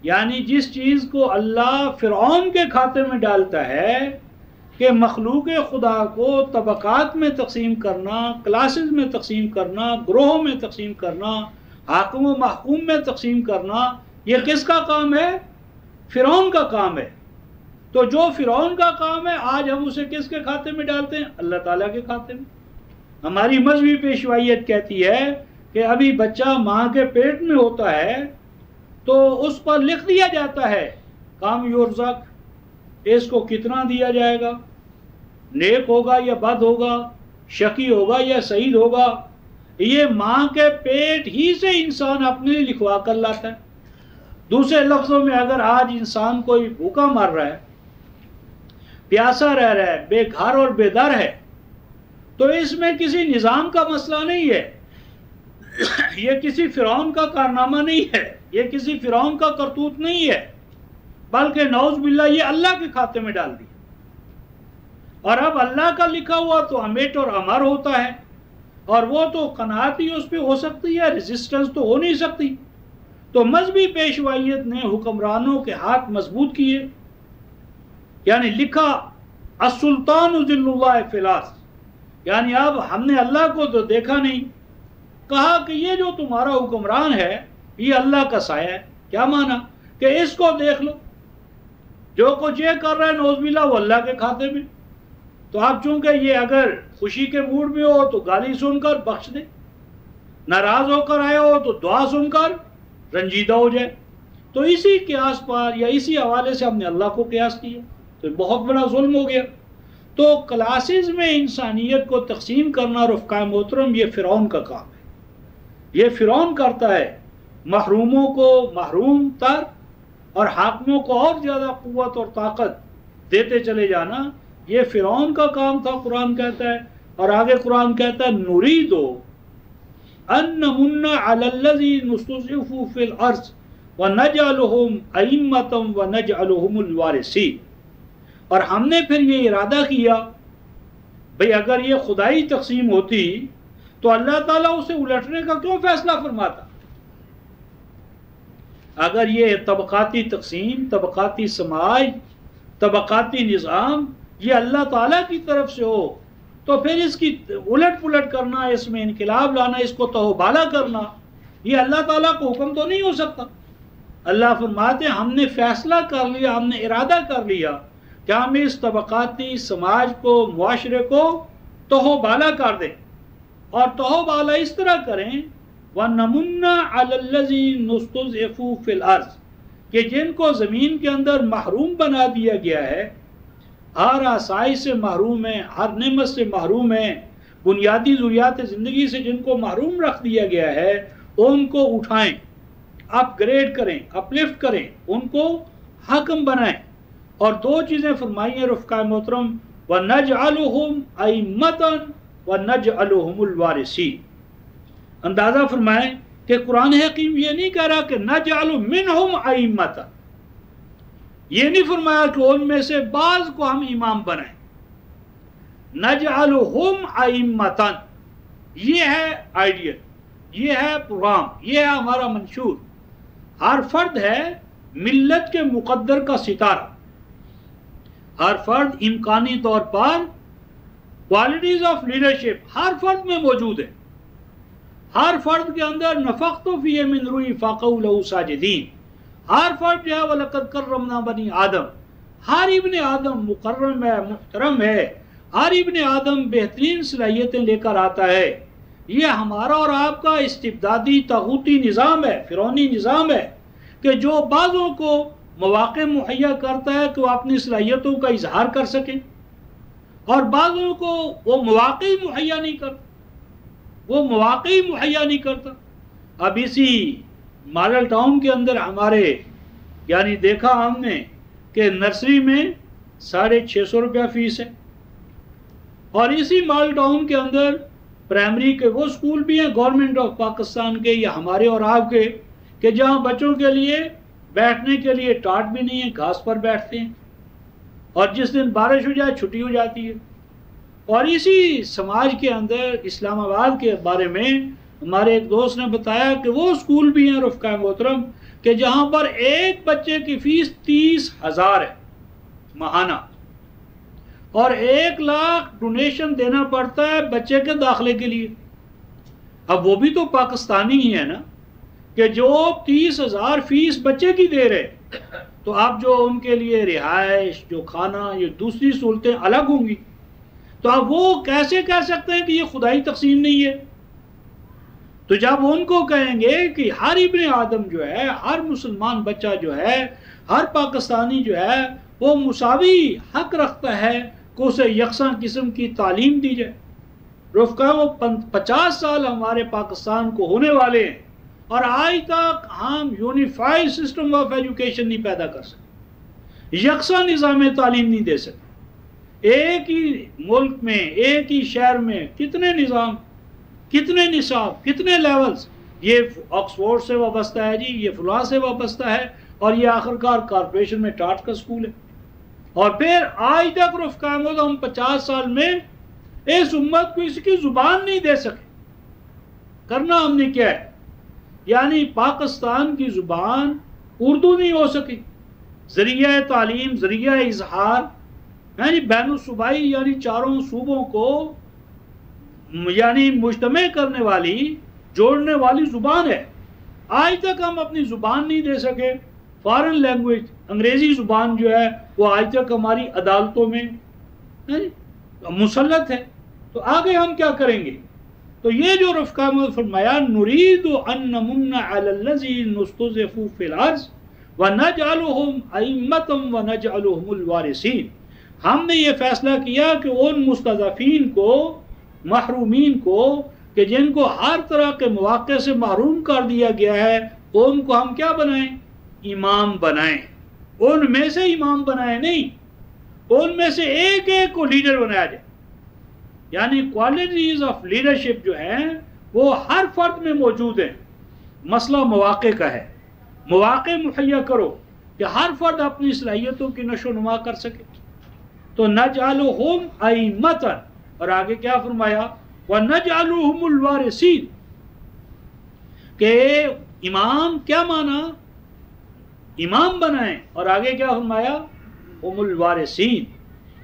یعنی جس چیز کو اللہ فرعون کے کھاتے میں ڈالتا ہے کہ مخلوق خدا کو طبقات میں تقسیم کرنا، کلاسز میں تقسیم کرنا، گروہوں میں تقسیم کرنا، حاکم و محکوم میں تقسیم کرنا، یہ کس کا کام ہے؟ فرعون کا کام ہے۔ تو جو فرعون کا کام ہے آج ہم اسے کس کے کھاتے میں ڈالتے ہیں؟ اللہ تعالیٰ کے کھاتے میں۔ ہماری مذہبی پیشوائیت کہتی ہے کہ ابھی بچہ ماں کے پیٹ میں ہوتا ہے تو اس پر لکھ دیا جاتا ہے کام یرزق، اس کو کتنا دیا جائے گا، نیک ہوگا یا بد ہوگا، شقی ہوگا یا سعید ہوگا۔ یہ ماں کے پیٹ ہی سے انسان اپنے لیے لکھوا کر لاتا ہے۔ دوسرے لفظوں میں اگر آج انسان کوئی بھوکا مر رہا ہے، پیاسا رہ رہا ہے، بے گھر اور بے در ہے، تو اس میں کسی نظام کا مسئلہ نہیں ہے، یہ کسی فرعون کا کارنامہ نہیں ہے، یہ کسی فرعون کا کرتوت نہیں ہے، بلکہ نعوذ باللہ یہ اللہ کے کھاتے میں ڈال دی۔ اور اب اللہ کا لکھا ہوا تو امیٹ اور امر ہوتا ہے، اور وہ تو قناعت ہی اس پہ ہو سکتی ہے، ریزسٹنس تو ہو نہیں سکتی۔ تو مذہبی پیشوائیت نے حکمرانوں کے ہاتھ مضبوط کیے، یعنی لکھا السلطان ذل اللہ فی الاس، یعنی اب ہم نے اللہ کو تو دیکھا نہیں، کہا کہ یہ جو تمہارا حکمران ہے یہ اللہ کا سایہ ہے۔ کیا مانا؟ کہ اس کو دیکھ لو، جو کچھ یہ کر رہا ہے نعوذ باللہ وہ اللہ کے کھاتے میں۔ تو اب چونکہ یہ اگر خوشی کے موڈ میں ہو تو گالی سن کر بخش دے، ناراض ہو کر آیا ہو تو دعا سن کر رنجیدہ ہو جائے۔ تو اسی قیاس پر یا اسی حوالے سے ہم نے اللہ کو قیاس کیا، تو بہت بڑا ظلم ہو گیا۔ تو کلاسز میں انسانیت کو تقسیم کرنا رفقائے محترم یہ فرعون کا کام ہے، یہ فرعون کرتا ہے، محروموں کو محروم تر اور حاکموں کو اور زیادہ قوت اور طاقت دیتے چلے جانا، یہ فرعون کا کام تھا، قرآن کہتا ہے۔ اور آگے قرآن کہتا ہے نُرِیدُ أَن نَمُنَّ عَلَى الَّذِينَ اسْتُضْعِفُوا فِي الْأَرْضِ وَنَجْعَلُهُمْ أَئِمَّةً وَنَجْعَلُهُمُ الْوَارِثِينَ۔ اور ہم نے پھر یہ ارادہ کیا، بھئی اگر یہ خدائی تقسیم ہوتی تو اللہ تعالیٰ اسے الٹنے کا کیوں فیصلہ فرماتا؟ اگر یہ طبقاتی تقسیم، طبقاتی سماج، طبقاتی نظام یہ اللہ تعالیٰ کی طرف سے ہو تو پھر اس کی الٹ پلٹ کرنا، اس میں انقلاب لانا، اس کو تہوبالا کرنا، یہ اللہ تعالیٰ کو حکم تو نہیں ہو سکتا۔ اللہ فرماتے ہیں ہم نے فیصلہ کر لیا، ہم نے ارادہ کر لیا کہ ہم اس طبقاتی سماج کو، معاشرے کو تہوبالا کر دیں، اور تہوبالا اس طرح کریں وَنَمُنَّ عَلَى الَّذِينَ اسْتُضْعِفُوا فِي الْأَرْضِ، کہ جن کو زمین کے اندر محروم بنا دیا گیا ہے، ہر آسائش سے محروم ہیں، ہر نعمت سے محروم ہیں، بنیادی ضروریات زندگی سے جن کو محروم رکھ دیا گیا ہے، ان کو اٹھائیں، اپ گریڈ کریں، اپ لفٹ کریں، ان کو حاکم بنائیں۔ اور دو چیزیں فرمائی ہیں رفقائے محترم، وَنَجْعَلُهُمْ أَئِمَّةً وَنَجْعَلُهُمُ الْوَارِثِينَ۔ اندازہ فرمائیں کہ قرآن حکیم یہ نہیں کہہ رہا کہ نَجْعَلُ مِنْهُمْ أَئِمَّةً، یہ نہیں فرمایا کہ ان میں سے بعض کو ہم امام بنائیں، نَجْعَلُهُمْ أَئِمَّةً، یہ ہے آئیڈیل، یہ ہے پروگرام، یہ ہے ہمارا منشور۔ ہر فرد ہے ملت کے مقدر کا ستارہ، ہر فرد امکانی طور پر کوالٹیز آف لیڈرشپ ہر فرد میں موجود ہے، ہر فرد کے اندر نفخت فیہ من روحی فقعوا لہ ساجدین، ہر فرد جو ہے وَلَقَدْ كَرَّمْنَا بَنِي آدم، ہر ابن آدم مکرم ہے، محترم ہے، ہر ابن آدم بہترین صلاحیتیں لے کر آتا ہے۔ یہ ہمارا اور آپ کا استبدادی طاغوتی نظام ہے، فرعونی نظام ہے، کہ جو بعضوں کو مواقع مہیا کرتا ہے کہ وہ اپنی صلاحیتوں کا اظہار کر سکیں، اور بعضوں کو وہ مواقع مہیا نہیں کرتا، وہ مواقع مہیا نہیں کرتا۔ اب اسی ماڈل ٹاؤن کے اندر ہمارے یعنی دیکھا ہم نے کہ نرسری میں 650 روپیہ فیس ہے، اور اسی ماڈل ٹاؤن کے اندر پرائمری کے وہ اسکول بھی ہیں گورنمنٹ آف پاکستان کے یا ہمارے اور آپ کے، کہ جہاں بچوں کے لیے بیٹھنے کے لیے ٹاٹ بھی نہیں ہے، گھاس پر بیٹھتے ہیں، اور جس دن بارش ہو جائے چھٹی ہو جاتی ہے۔ اور اسی سماج کے اندر اسلام آباد کے بارے میں ہمارے ایک دوست نے بتایا کہ وہ اسکول بھی ہیں رفقائے محترم کہ جہاں پر ایک بچے کی فیس 30,000 ہے ماہانہ، اور 1 لاکھ ڈونیشن دینا پڑتا ہے بچے کے داخلے کے لیے۔ اب وہ بھی تو پاکستانی ہی ہے نا، کہ جو 30,000 فیس بچے کی دے رہے، تو اب جو ان کے لیے رہائش، جو کھانا، یہ دوسری سہولتیں الگ ہوں گی، تو اب وہ کیسے کہہ سکتے ہیں کہ یہ خدائی تقسیم نہیں ہے؟ تو جب ان کو کہیں گے کہ ہر ابن آدم جو ہے، ہر مسلمان بچہ جو ہے، ہر پاکستانی جو ہے وہ مساوی حق رکھتا ہے کہ اسے یکساں قسم کی تعلیم دی جائے۔ رفقا، وہ 50 سال ہمارے پاکستان کو ہونے والے ہیں، اور آج تک ہم یونیفائڈ سسٹم آف ایجوکیشن نہیں پیدا کر سکتے، یکساں نظام تعلیم نہیں دے سکتے۔ ایک ہی ملک میں، ایک ہی شہر میں کتنے نظام، کتنے نصاب، کتنے لیولز، یہ آکسفورڈ سے وابستہ ہے جی، یہ فلاں سے وابستہ ہے، اور یہ آخرکار کارپوریشن میں ٹاٹ کا اسکول ہے۔ اور پھر آج تک رفقا ہم 50 سال میں اس امت کو اس کی زبان نہیں دے سکے۔ کرنا ہم نے کیا ہے؟ یعنی پاکستان کی زبان اردو نہیں ہو سکی، ذریعہ تعلیم، ذریعہ اظہار، یعنی بین الصوبائی، یعنی چاروں صوبوں کو یعنی مجتمع کرنے والی، جوڑنے والی زبان ہے۔ آج تک ہم اپنی زبان نہیں دے سکے۔ فارن لینگویج، انگریزی زبان جو ہے وہ آج تک ہماری عدالتوں میں مسلط ہے، تو آگے ہم کیا کریں گے؟ تو یہ جو رفقا میں فرمایا نرید ان نمن علی الذین استضعفوا فی الارض ونجعلهم ائمۃ ونجعلهم الوارثین، ہم نے یہ فیصلہ کیا کہ ان مستضعفین کو، محرومین کو، کہ جن کو ہر طرح کے مواقع سے محروم کر دیا گیا ہے، ان کو ہم کیا بنائیں؟ امام بنائیں، ان میں سے امام بنائیں نہیں، ان میں سے ایک ایک کو لیڈر بنایا جائے. یعنی کوالٹیز آف لیڈرشپ جو ہیں وہ ہر فرد میں موجود ہیں. مسئلہ مواقع کا ہے، مواقع مہیا کرو کہ ہر فرد اپنی صلاحیتوں کی نشو و نما کر سکے. تو نجعلہم ائمۃ، اور آگے کیا فرمایا، وَنَجْعَلُهُمُ الْوَارِثِينَ، کہ امام کیا مانا، امام بنائیں، اور آگے کیا فرمایا، ہم الوارثین.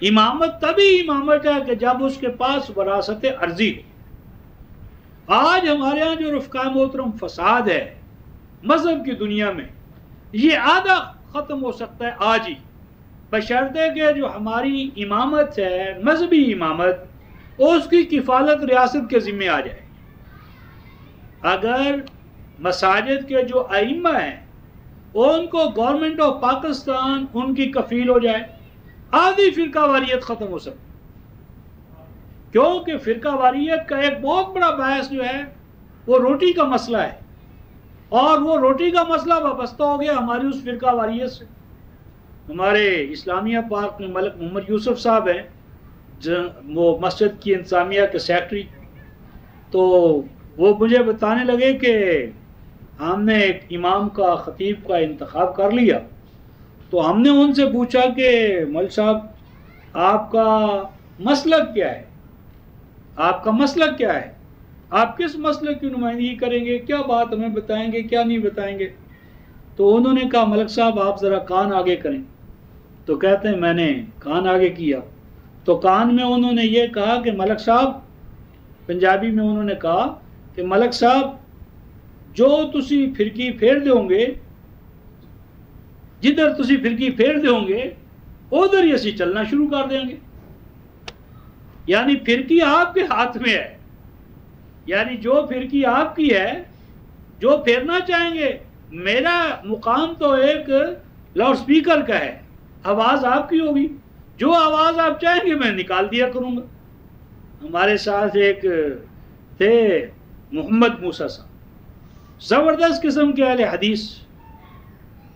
امامت تبھی امامت ہے کہ جب اس کے پاس وراثت ارضی ہو. آج ہمارے ہاں جو رفقا محترم فساد ہے مذہب کی دنیا میں، یہ آدھا ختم ہو سکتا ہے آج ہی، بشرطے کہ جو ہماری امامت ہے، مذہبی امامت، اس کی کفالت ریاست کے ذمہ آ جائے. اگر مساجد کے جو ائمہ ہیں ان کو گورنمنٹ آف پاکستان ان کی کفیل ہو جائے، آدھی فرقہ واریت ختم ہو سکتی. کیونکہ فرقہ واریت کا ایک بہت بڑا باعث جو ہے وہ روٹی کا مسئلہ ہے، اور وہ روٹی کا مسئلہ وابستہ ہو گیا ہماری اس فرقہ واریت سے. ہمارے اسلامیہ پارک میں ملک محمد یوسف صاحب ہیں، وہ مسجد کی انتظامیہ کے سیکٹری، تو وہ مجھے بتانے لگے کہ ہم نے ایک امام کا، خطیب کا انتخاب کر لیا. تو ہم نے ان سے پوچھا کہ مول صاحب آپ کا مسلک کیا ہے، آپ کا مسلک کیا ہے، آپ کس مسلک کی نمائندگی کریں گے، کیا بات ہمیں بتائیں گے، کیا نہیں بتائیں گے. تو انہوں نے کہا ملک صاحب آپ ذرا کان آگے کریں. تو کہتے ہیں میں نے کان آگے کیا. تو کان میں انہوں نے یہ کہا کہ ملک صاحب، پنجابی میں انہوں نے کہا کہ ملک صاحب جو تسی پھرکی پھیر دے ہوں گے، جدھر تسی پھرکی پھیر دے ہوں گے ادھر ہی اسی چلنا شروع کر دیں گے. یعنی پھرکی آپ کے ہاتھ میں ہے، یعنی جو پھرکی آپ کی ہے، جو پھیرنا چاہیں گے. میرا مقام تو ایک لاؤڈ سپیکر کا ہے، آواز آپ کی ہوگی، جو آواز آپ چاہیں گے میں نکال دیا کروں گا. ہمارے ساتھ ایک تھے محمد موسیٰ صاحب، زبردست قسم کے اہل حدیث،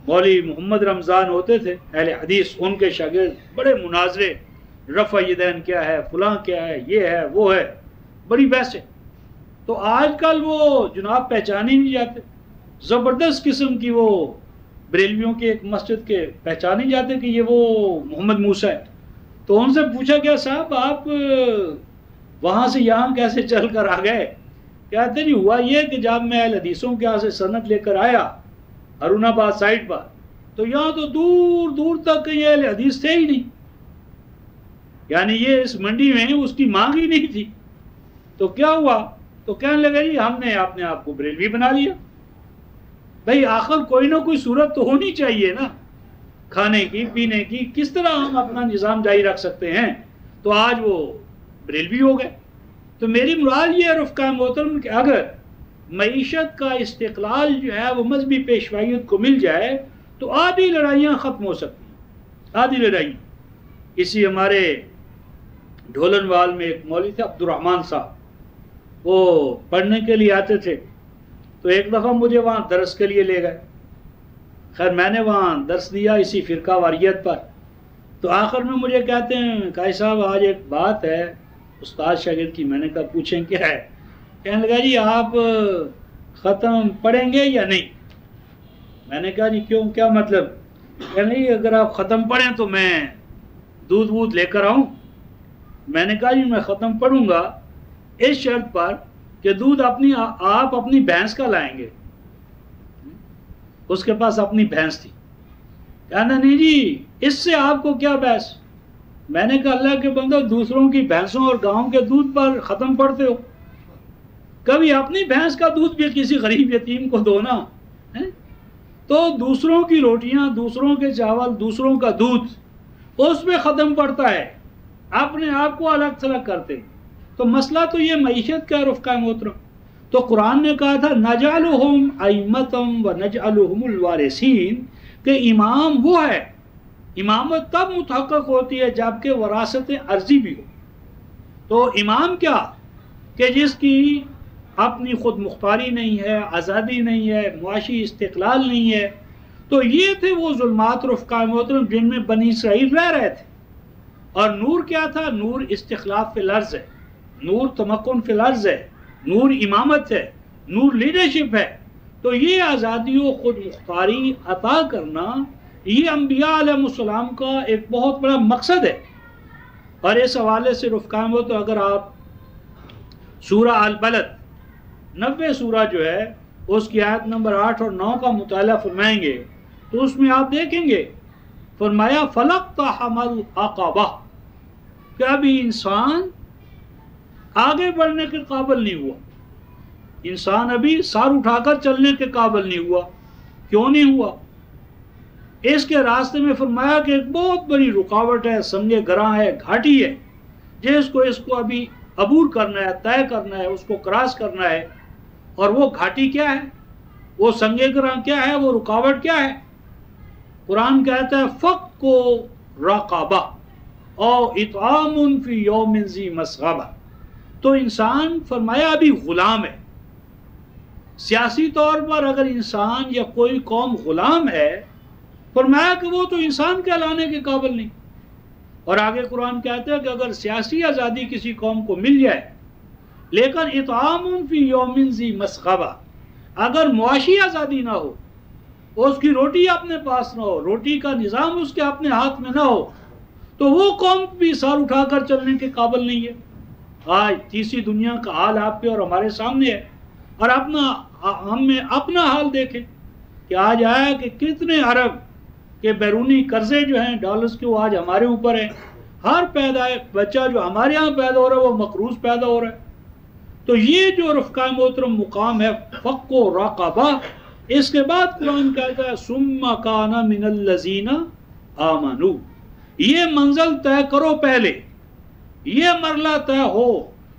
مولوی محمد رمضان ہوتے تھے، اہل حدیث، ان کے شاگرد، بڑے مناظرے، رفع یدین کیا ہے، فلاں کیا ہے، یہ ہے وہ ہے، بڑی بحث ہے. تو آج کل وہ جناب پہچانے نہیں جاتے، زبردست قسم کی وہ بریلویوں کی ایک مسجد کے پہچانے جاتے کہ یہ وہ محمد موسیٰ ہے. تو ان سے پوچھا گیا صاحب آپ وہاں سے یہاں کیسے چل کر آ گئے؟ کہتے جی ہوا یہ کہ جب میں اہل حدیثوں کے یہاں سے سند لے کر آیا ہارون آباد سائٹ پر، تو یہاں تو دور دور تک کہیں اہل حدیث تھے ہی نہیں، یعنی یہ اس منڈی میں اس کی مانگ ہی نہیں تھی. تو کیا ہوا؟ تو کہنے لگا جی ہم نے اپنے آپ کو بریلوی بنا لیا. بھئی آخر کوئی نہ کوئی صورت تو ہونی چاہیے نا، کھانے کی پینے کی، کس طرح ہم اپنا نظام جاری رکھ سکتے ہیں. تو آج وہ بریلوی ہو گئے. تو میری مراد یہ رفقا محترم کہ اگر معیشت کا استقلال جو ہے وہ مذہبی پیشوائیت کو مل جائے تو آدھی لڑائیاں ختم ہو سکتی ہیں، آدھی لڑائیاں. اسی ہمارے ڈھولن وال میں ایک مولوی تھے عبد الرحمن صاحب، وہ پڑھنے کے لیے آتے تھے. تو ایک دفعہ مجھے وہاں درس کے لیے لے گئے. خیر میں نے وہاں درس دیا اسی فرقہ واریت پر. تو آخر میں مجھے کہتے ہیں قائد صاحب آج ایک بات ہے استاد شاگرد کی. میں نے کہا پوچھیں کیا ہے؟ کہنے لگا جی آپ ختم پڑھیں گے یا نہیں؟ میں نے کہا جی کیوں، کیا مطلب؟ کہنے لگا اگر آپ ختم پڑھیں تو میں دودھ وودھ لے کر آؤں. میں نے کہا جی میں ختم پڑھوں گا اس شرط پر کہ دودھ آپ اپنی بھینس کا لائیں گے. اس کے پاس اپنی بھینس تھی. کہنا نہیں جی اس سے آپ کو کیا بحث؟ میں نے کہا اللہ کے بندو دوسروں کی بھینسوں اور گاؤں کے دودھ پر ختم پڑتے ہو، کبھی اپنی بھینس کا دودھ بھی کسی غریب یتیم کو دو نا. تو دوسروں کی روٹیاں، دوسروں کے چاول، دوسروں کا دودھ، اس پہ ختم پڑتا ہے، اپنے آپ کو الگ تھلگ کرتے. تو مسئلہ تو یہ معیشت کا رفقا محترم. تو قرآن نے کہا تھا نجعلہم ائمۃ ونجعلہم الوارثین، کہ امام وہ ہے، امامت تب متحقق ہوتی ہے جبکہ وراثت ارضی بھی ہو. تو امام کیا کہ جس کی اپنی خود مختاری نہیں ہے، آزادی نہیں ہے، معاشی استقلال نہیں ہے، تو یہ تھے وہ ظلمات رفقا محترم جن میں بنی اسرائیل رہ رہے تھے. اور نور کیا تھا؟ نور استخلاف فی الارض ہے، نور تمکن فی الارض ہے، نور امامت ہے، نور لیڈرشپ ہے. تو یہ آزادی و خود مختاری عطا کرنا یہ انبیاء علیہ السلام کا ایک بہت بڑا مقصد ہے. اور اس حوالے سے رفقا محترم اگر آپ سورہ البلد 90 سورہ جو ہے اس کی آیت نمبر 8 اور 9 کا مطالعہ فرمائیں گے تو اس میں آپ دیکھیں گے فرمایا فَلَقْتَحَمَ الْعَقَبَةَ کہ ابھی انسان آگے بڑھنے کے قابل نہیں ہوا، انسان ابھی سار اٹھا کر چلنے کے قابل نہیں ہوا. کیوں نہیں ہوا؟ اس کے راستے میں فرمایا کہ ایک بہت بڑی رکاوٹ ہے، سنگ گراں ہے، گھاٹی ہے، جس کو اس کو ابھی عبور کرنا ہے، طے کرنا ہے، اس کو کراس کرنا ہے. اور وہ گھاٹی کیا ہے؟ وہ سنگ گراں کیا ہے؟ وہ رکاوٹ کیا ہے؟ قرآن کہتا ہے فَقُّ رَقَبَةٍ او اطعام فی یوم ذی مسغبہ. تو انسان فرمایا ابھی غلام ہے. سیاسی طور پر اگر انسان یا کوئی قوم غلام ہے فرمایا کہ وہ تو انسان کہلانے کے قابل نہیں. اور آگے قرآن کہتا ہے کہ اگر سیاسی آزادی کسی قوم کو مل جائے لیکن اطعام فی یوم ذی مسغبہ، اگر معاشی آزادی نہ ہو، اس کی روٹی اپنے پاس نہ ہو، روٹی کا نظام اس کے اپنے ہاتھ میں نہ ہو، تو وہ قوم بھی سار اٹھا کر چلنے کے قابل نہیں ہے. آج تیسری دنیا کا حال آپ کے اور ہمارے سامنے ہے. اور ہم اپنا حال دیکھیں کہ آج آیا کہ کتنے ارب کے بیرونی قرضے جو ہیں ڈالرز کے وہ آج ہمارے اوپر ہیں. ہر بچہ جو ہمارے ہاں پیدا ہو رہا ہے وہ مقروض پیدا ہو رہا ہے. تو یہ جو رفقا محترم مقام ہے فَقُّ رَقَبَةٍ، اس کے بعد قرآن کہتا ہے ثُمَّ كَانَ مِنَ الَّذِينَ آمَنُوا. یہ منزل طے کرو، پہلے یہ مرحلہ طے ہو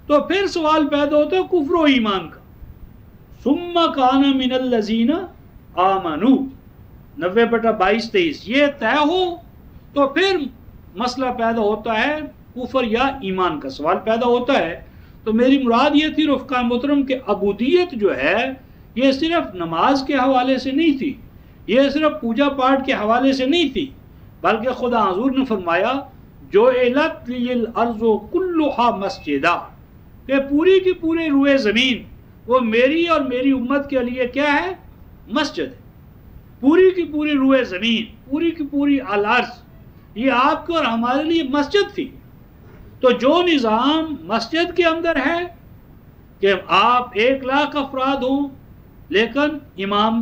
تو پھر سوال پیدا ہوتا ہے کفر و ایمان کا. ثُمَّ كَانَ مِنَ الَّذِينَ آمَنُوا 90/22-23 یہ طے ہو تو پھر مسئلہ پیدا ہوتا ہے کفر یا ایمان کا سوال پیدا ہوتا ہے. تو میری مراد یہ تھی رفقا محترم کہ عبودیت جو ہے یہ صرف نماز کے حوالے سے نہیں تھی، یہ صرف پوجا پاٹ کے حوالے سے نہیں تھی، بلکہ خدا حضور نے فرمایا جُعِلَتْ لِيَ الْأَرْضُ كُلُّهَا مَسْجِدًا کہ پوری کی پوری روئے زمین وہ میری اور میری امت کے لیے کیا ہے؟ مسجد ہے. پوری کی پوری روئے زمین، پوری کی پوری الارض یہ آپ کے اور ہمارے لیے مسجد تھی. تو جو نظام مسجد کے اندر ہے کہ آپ 1,00,000 افراد ہوں لیکن امام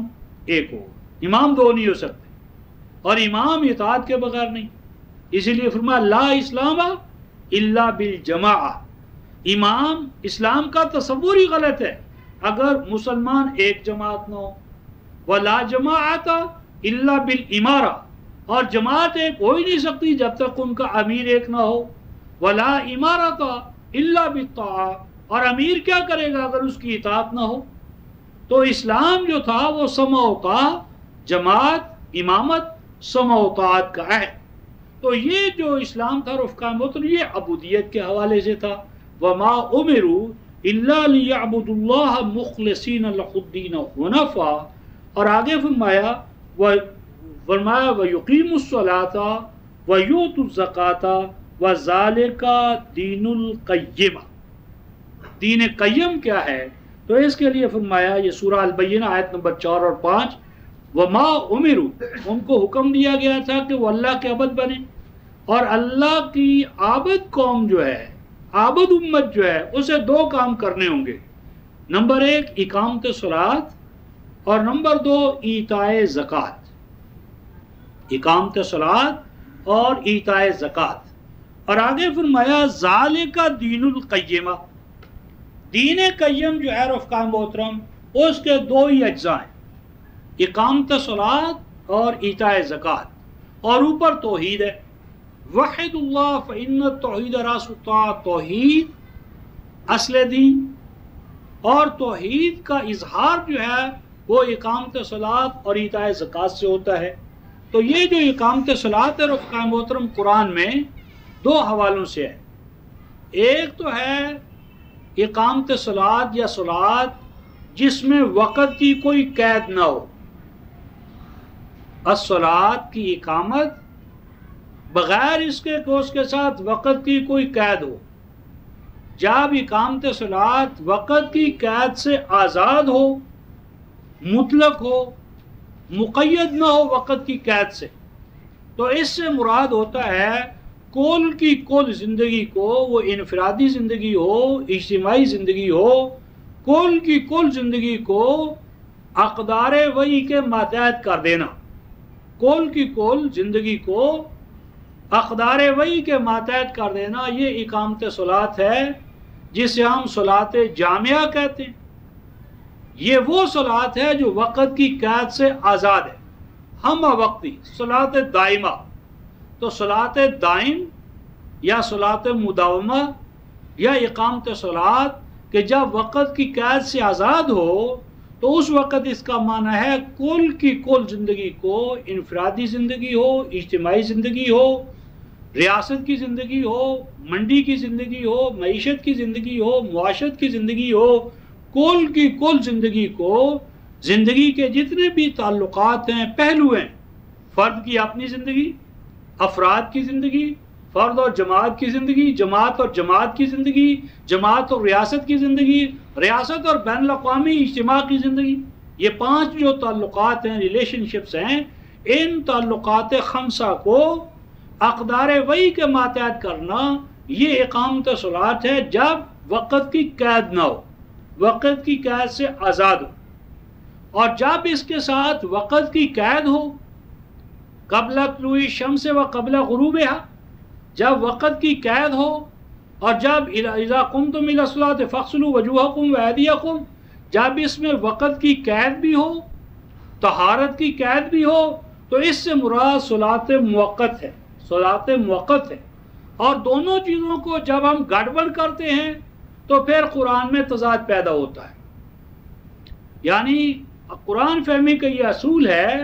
ایک ہو، امام دو نہیں ہو سکتے، اور امام اطاعت کے بغیر نہیں. اسی لیے فرمایا لا اسلام الا بالجماع. امام اسلام کا تصور ہی غلط ہے اگر مسلمان ایک جماعت نہ ہو. ولا جماعت الا بالامارہ، اور جماعت ایک ہو ہی نہیں سکتی جب تک ان کا امیر ایک نہ ہو. ولا امارت الا بالطاعہ، اور امیر کیا کرے گا اگر اس کی اطاعت نہ ہو. تو اسلام جو تھا وہ سمع و طاعت، جماعت، امامت، سمع و طاعت کا ہے. تو یہ جو اسلام تھا رفقا محترم یہ عبودیت کے حوالے سے تھا. وما امروا الا ليعبدوا الله مخلصين له الدين حنفاء. اور آگے فرمایا وَيُقِيمُوا الصَّلَاةَ وَيُؤْتُوا الزَّكَاةَ وَذَلِكَ دِينُ الْقَيِّمَةِ. دین قیم کیا ہے؟ تو اس کے لیے فرمایا یہ سورہ البینہ آیت نمبر 4 اور 5 وما امروا، ان کو حکم دیا گیا تھا کہ وہ اللہ کے عبد بنے. اور اللہ کی عابد قوم جو ہے، عابد امت جو ہے، اسے 2 کام کرنے ہوں گے. نمبر 1 اقامت صلاۃ، اور نمبر 2 ایتاء زکوٰۃ. اقامت صلاۃ اور ایتاء زکوٰۃ. اور آگے فرمایا ذالک دین القیمہ. دین قیم جو ہے رفقا محترم اس کے 2 ہی اجزاء ہیں، اقامت صلاۃ اور ایتاء زکوٰۃ، اور اوپر توحید ہے. وحد اللہ فإن التوحید رأس الطاعة، توحید اصل دین، اور توحید کا اظہار جو ہے وہ اقامت صلاۃ اور ایتاء زکوٰۃ سے ہوتا ہے. تو یہ جو اقامت صلاۃ ہے رفقا محترم قرآن میں 2 حوالوں سے ہے. ایک تو ہے اقامت صلاۃ یا صلاۃ جس میں وقت کی کوئی قید نہ ہو، الصلاۃ کی اقامت بغیر اس کے کہ اس کے ساتھ وقت کی کوئی قید ہو. جب اقامت صلاۃ وقت کی قید سے آزاد ہو، مطلق ہو، مقید نہ ہو وقت کی قید سے، تو اس سے مراد ہوتا ہے کل کی کل زندگی کو، وہ انفرادی زندگی ہو، اجتماعی زندگی ہو، کل کی کل زندگی کو اقدار وحی کے ماتحت کر دینا. کل کی کل زندگی کو اقدار وحی کے ماتحت کر دینا، یہ اقامت صلاۃ ہے جسے ہم صلاۃ جامعہ کہتے ہیں. یہ وہ صلاۃ ہے جو وقت کی قید سے آزاد ہے، ہم وقتی صلاۃ دائمہ. تو صلاۃ دائم یا صلاۃ مداومہ یا اقامت صلاۃ کہ جب وقت کی قید سے آزاد ہو، تو اس وقت اس کا معنی ہے کل کی کل زندگی کو، انفرادی زندگی ہو، اجتماعی زندگی ہو، ریاست کی زندگی ہو، منڈی کی زندگی ہو، معیشت کی زندگی ہو، معاشرت کی زندگی ہو، کل کی کل زندگی کو، زندگی کے جتنے بھی تعلقات ہیں، پہلو ہیں، فرد کی اپنی زندگی، افراد کی زندگی، فرد اور جماعت کی زندگی، جماعت اور جماعت کی زندگی، جماعت اور ریاست کی زندگی، ریاست اور بین الاقوامی اجتماع کی زندگی، یہ 5 جو تعلقات ہیں، ریلیشن شپس ہیں، ان تعلقات خمسہ کو اقدار وحی کے ماتحت کرنا، یہ اقامت صلاۃ ہے جب وقت کی قید نہ ہو، وقت کی قید سے آزاد ہو. اور جب اس کے ساتھ وقت کی قید ہو، قبل طلوع الشمس و قبل غروبہا، جب وقت کی قید ہو، اور جب اذا قمتم الی الصلاۃ فاغسلوا وجوہکم وایدیکم، جب اس میں وقت کی قید بھی ہو، طہارت کی قید بھی ہو، تو اس سے مراد صلاۃ موقت ہے، صلاۃ موقت ہے. اور دونوں چیزوں کو جب ہم گڑبڑ کرتے ہیں تو پھر قرآن میں تضاد پیدا ہوتا ہے. یعنی قرآن فہمی کا یہ اصول ہے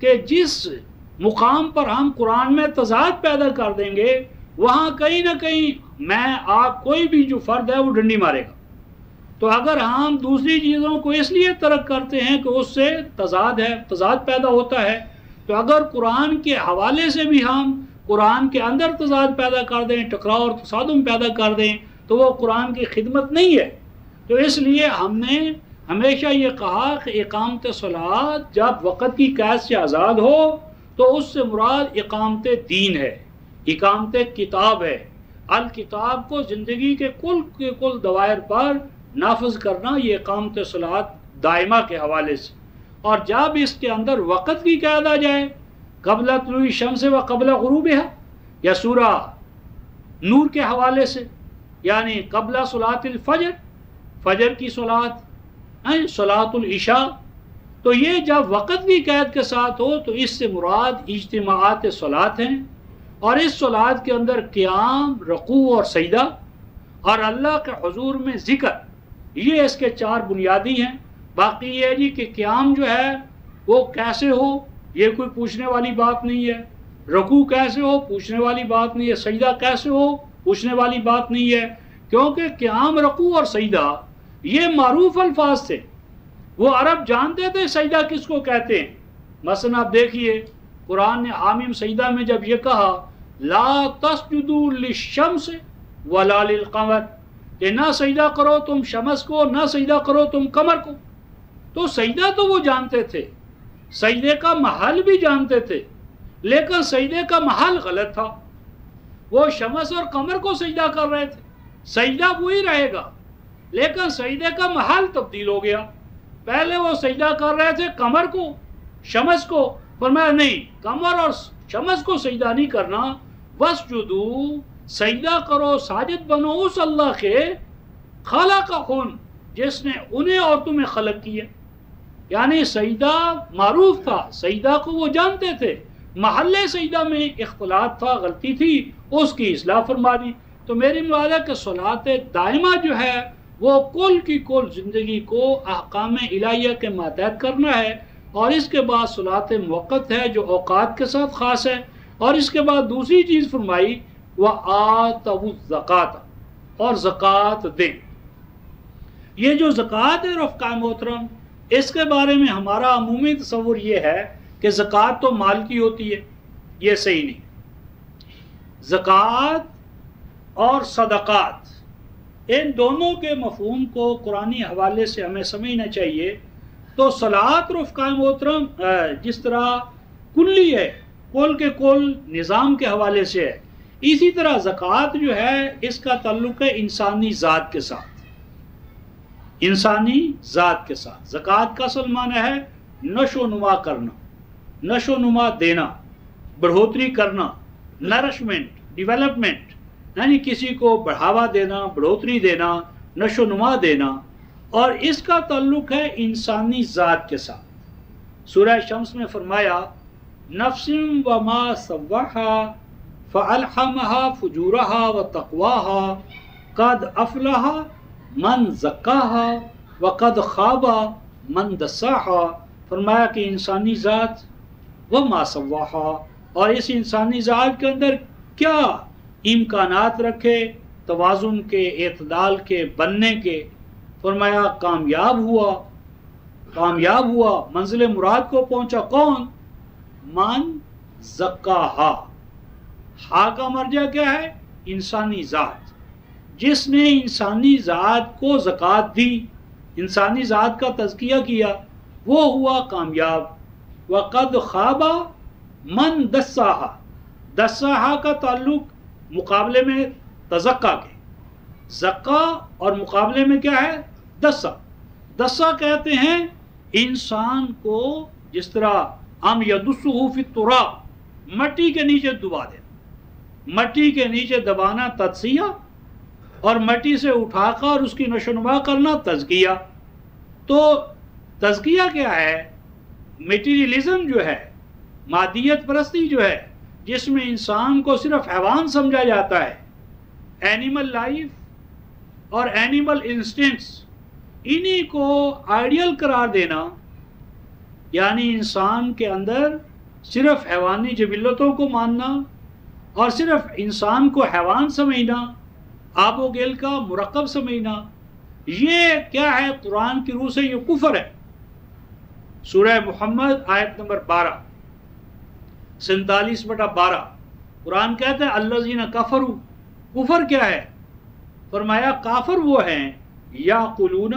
کہ جس مقام پر ہم قرآن میں تضاد پیدا کر دیں گے، وہاں کہیں نہ کہیں میں آپ کوئی بھی جو فرد ہے وہ ڈنڈی مارے گا. تو اگر ہم دوسری چیزوں کو اس لیے ترک کرتے ہیں کہ اس سے تضاد ہے، تضاد پیدا ہوتا ہے، تو اگر قرآن کے حوالے سے بھی ہم قرآن کے اندر تضاد پیدا کر دیں، ٹکراؤ اور تصادم پیدا کر دیں، تو وہ قرآن کی خدمت نہیں ہے. تو اس لیے ہم نے ہمیشہ یہ کہا کہ اقامت صلاۃ جب وقت کی قید سے آزاد ہو تو اس سے مراد اقامت دین ہے، اقامت کتاب ہے. الکتاب کو زندگی کے کل دوائر پر نافذ کرنا، یہ اقامت صلاۃ دائمہ کے حوالے سے. اور جب اس کے اندر وقت کی قید آ جائے، قبل طلوع الشمس و قبل غروبہا، یا سورہ نور کے حوالے سے، یعنی قبل صلاۃ الفجر، فجر کی صلاۃ، صلاۃ العشاء، تو یہ جب وقت کی قید کے ساتھ ہو تو اس سے مراد اجتماعات صلاۃ ہیں. اور اس صلاۃ کے اندر قیام، رکوع اور سجدہ، اور اللہ کے حضور میں ذکر، یہ اس کے 4 بنیادی ہیں. باقی یہ جی کہ قیام جو ہے وہ کیسے ہو، یہ کوئی پوچھنے والی بات نہیں ہے. رکوع کیسے ہو، پوچھنے والی بات نہیں ہے. سجدہ کیسے ہو، پوچھنے والی بات نہیں ہے. کیونکہ قیام، رکوع اور سجدہ یہ معروف الفاظ تھے، وہ عرب جانتے تھے سجدہ کس کو کہتے ہیں. مثلا آپ دیکھیے قرآن نے حامیم سجدہ میں جب یہ کہا لا تسجدوا للشمس ولا للقمر، کہ نہ سجدہ کرو تم شمس کو، نہ سجدہ کرو تم قمر کو. تو سجدہ تو وہ جانتے تھے، سجدے کا محل بھی جانتے تھے، لیکن سجدے کا محل غلط تھا. وہ شمس اور قمر کو سجدہ کر رہے تھے، سجدہ وہی رہے گا لیکن سجدے کا محل تبدیل ہو گیا. پہلے وہ سجدہ کر رہے تھے قمر کو، شمس کو، فرمایا نہیں، قمر اور شمس کو سجدہ نہیں کرنا. وَاسْجُدُوا، سجدہ کرو، ساجد بنو اس اللہ کے خلقہن، جس نے انہیں اور تمہیں خلق کیا. یعنی سجدہ معروف تھا، سجدہ کو وہ جانتے تھے، محل سجدہ میں اختلاط تھا، غلطی تھی، اس کی اصلاح فرما دی. تو میری مراد ہے کہ صلاۃ دائمہ جو ہے وہ کل کی کل زندگی کو احکام الہیہ کے ماتحت کرنا ہے. اور اس کے بعد صلاۃ موقت ہے جو اوقات کے ساتھ خاص ہے. اور اس کے بعد دوسری چیز فرمائی وَآتَوُا الزَّکَاةَ، اور زکوٰۃ دیں. یہ جو زکوٰۃ ہے رفقائے محترم، اس کے بارے میں ہمارا عمومی تصور یہ ہے کہ زکوٰۃ تو مال کی ہوتی ہے، یہ صحیح نہیں۔ زکوٰۃ اور صدقات، ان دونوں کے مفہوم کو قرآنی حوالے سے ہمیں سمجھنا چاہیے۔ تو صلاۃ رفقائے محترم جس طرح کلی ہے، کل کے کل نظام کے حوالے سے ہے، اسی طرح زکوٰۃ جو ہے اس کا تعلق ہے انسانی ذات کے ساتھ، انسانی ذات کے ساتھ۔ زکوٰۃ کا اصل معنی ہے نشو و نما کرنا، نشو و نما دینا، بڑھوتری کرنا، نرشمنٹ، ڈیولپمنٹ، یعنی کسی کو بڑھاوا دینا، بڑھوتری دینا، نشو و نما دینا، اور اس کا تعلق ہے انسانی ذات کے ساتھ۔ سورہ شمس میں فرمایا نفس وما سواہا فالہمہا فجورہا وتقواہا قد افلح من زکاہا وقد خاب من دساہا۔ فرمایا کہ انسانی ذات وما سواہا، اور اس انسانی ذات کے اندر کیا امکانات رکھے توازن کے، اعتدال کے، بننے کے۔ فرمایا کامیاب ہوا، کامیاب ہوا، منزل مراد کو پہنچا۔ کون؟ من زکاہا، ہا کا مرجع کیا ہے؟ انسانی ذات۔ جس نے انسانی ذات کو زکوٰۃ دی، انسانی ذات کا تزکیہ کیا، وہ ہوا کامیاب۔ وقد خاب من دساہا، دساہا کا تعلق مقابلے میں تزکا کے، زکا اور مقابلے میں کیا ہے؟ دسا۔ دسا کہتے ہیں انسان کو جس طرح ام یدسہ فی التراب، مٹی کے نیچے دبا دینا، مٹی کے نیچے دبانا تدسیہ، اور مٹی سے اٹھا کر اس کی نشو و نما کرنا تزکیہ۔ تو تزکیہ کیا ہے؟ میٹیریلزم جو ہے، مادیت پرستی جو ہے، جس میں انسان کو صرف حیوان سمجھا جاتا ہے، اینیمل لائف اور اینیمل انسٹنکٹس، انہی کو آئیڈیل قرار دینا، یعنی انسان کے اندر صرف حیوانی جبلتوں کو ماننا اور صرف انسان کو حیوان سمجھنا، آب و گل کا مرکب سمجھنا، یہ کیا ہے؟ قرآن کی روح سے یہ کفر ہے۔ سورہ محمد آیت نمبر 12، 47/12، قرآن کہتا ہے الذین کفروا، کفر کیا ہے؟ فرمایا کافر وہ ہیں یاکلون،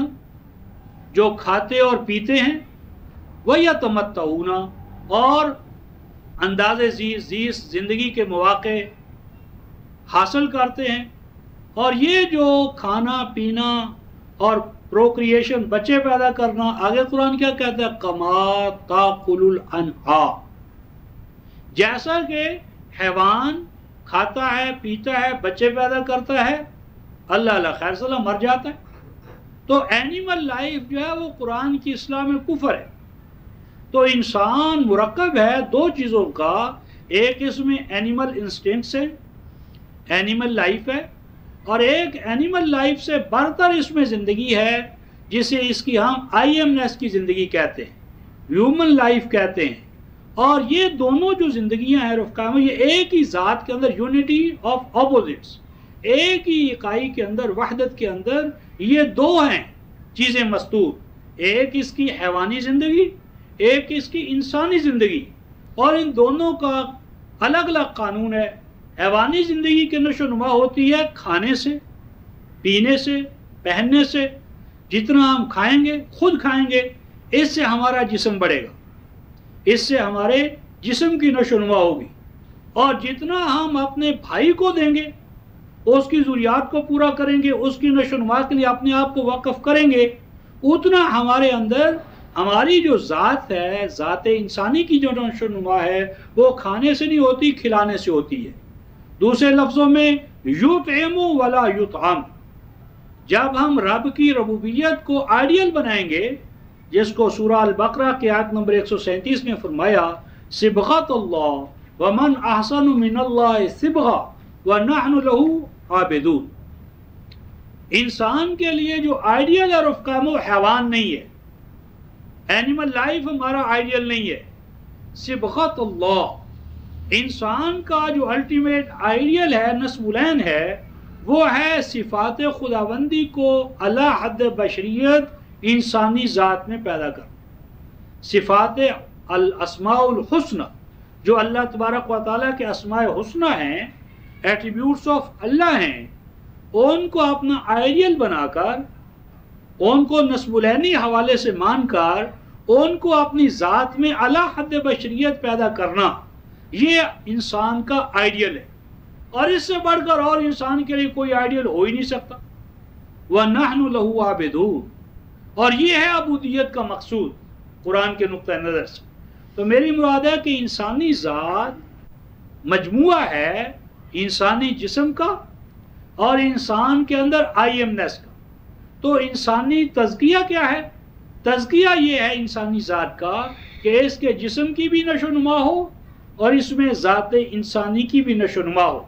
جو کھاتے اور پیتے ہیں، ویتمتعون، اور انداز زیست زندگی کے مواقع حاصل کرتے ہیں۔ اور یہ جو کھانا پینا اور پروکریشن، بچے پیدا کرنا، آگے قرآن کیا کہتا ہے؟ کما تاکل الانعام، جیسا کہ حیوان کھاتا ہے، پیتا ہے، بچے پیدا کرتا ہے، اللہ خیر صلاح مر جاتا ہے۔ تو اینیمل لائف جو ہے وہ قرآن کی اصطلاح میں کفر ہے۔ تو انسان مرکب ہے دو چیزوں کا، ایک اس میں اینیمل انسٹنکٹس ہے، اینیمل لائف ہے، اور ایک اینیمل لائف سے برتر اس میں زندگی ہے، جسے اس کی ہم آئی ایم ایس کی زندگی کہتے ہیں، ہیومن لائف کہتے ہیں۔ اور یہ دونوں جو زندگیاں ہیں رفقا، یہ ایک ہی ذات کے اندر، یونٹی آف اپوزٹس، ایک ہی اکائی کے اندر، وحدت کے اندر، یہ دو ہیں چیزیں مستور، ایک اس کی حیوانی زندگی، ایک اس کی انسانی زندگی، اور ان دونوں کا الگ الگ قانون ہے۔ حیوانی زندگی کی نشو و نما ہوتی ہے کھانے سے، پینے سے، پہننے سے۔ جتنا ہم کھائیں گے، خود کھائیں گے، اس سے ہمارا جسم بڑھے گا، اس سے ہمارے جسم کی نشو و نما ہوگی، اور جتنا ہم اپنے بھائی کو دیں گے، اس کی ضروریات کو پورا کریں گے، اس کی نشو و نما کے لیے اپنے آپ کو وقف کریں گے، اتنا ہمارے اندر ہماری جو ذات ہے، ذات انسانی کی جو نشو و نما ہے، وہ کھانے سے نہیں ہوتی، کھلانے سے ہوتی ہے۔ دوسرے لفظوں میں یطعم ولا یطعم، جب ہم رب کی ربوبیت کو آئیڈیل بنائیں گے، جس کو سورہ البقرہ کی آیت نمبر 137 میں فرمایا صبغۃ اللہ ومن احسن من اللہ صبغہ ونحن لہ عابدون، انسان کے لیے جو آئیڈیل ہے رفقا، وہ حیوان نہیں ہے، اینیمل لائف ہمارا آئیڈیل نہیں ہے۔ صبغۃ اللہ، انسان کا جو الٹیمیٹ آئیڈیل ہے، نصب العین ہے، وہ ہے صفات خداوندی کو اعلیٰ حد بشریت انسانی ذات میں پیدا کرنا، صفات الاسماء الحسنى، جو اللہ تبارک و تعالیٰ کے اسماء حسنى ہیں، ایٹریبیوٹس آف اللہ ہیں، ان کو اپنا آئیڈیل بنا کر، ان کو نسب العینی حوالے سے مان کر، ان کو اپنی ذات میں اعلیٰ حد بشریت پیدا کرنا، یہ انسان کا آئیڈیل ہے، اور اس سے بڑھ کر اور انسان کے لیے کوئی آئیڈیل ہو ہی نہیں سکتا۔ وَنَحْنُ لَهُ عَابِدُونَ، اور یہ ہے عبودیت کا مقصود قرآن کے نقطہ نظر سے۔ تو میری مراد ہے کہ انسانی ذات مجموعہ ہے انسانی جسم کا اور انسان کے اندر آئی ایم نیس کا۔ تو انسانی تزکیہ کیا ہے؟ تزکیہ یہ ہے انسانی ذات کا کہ اس کے جسم کی بھی نشو و نما ہو اور اس میں ذات انسانی کی بھی نشو و نما ہو،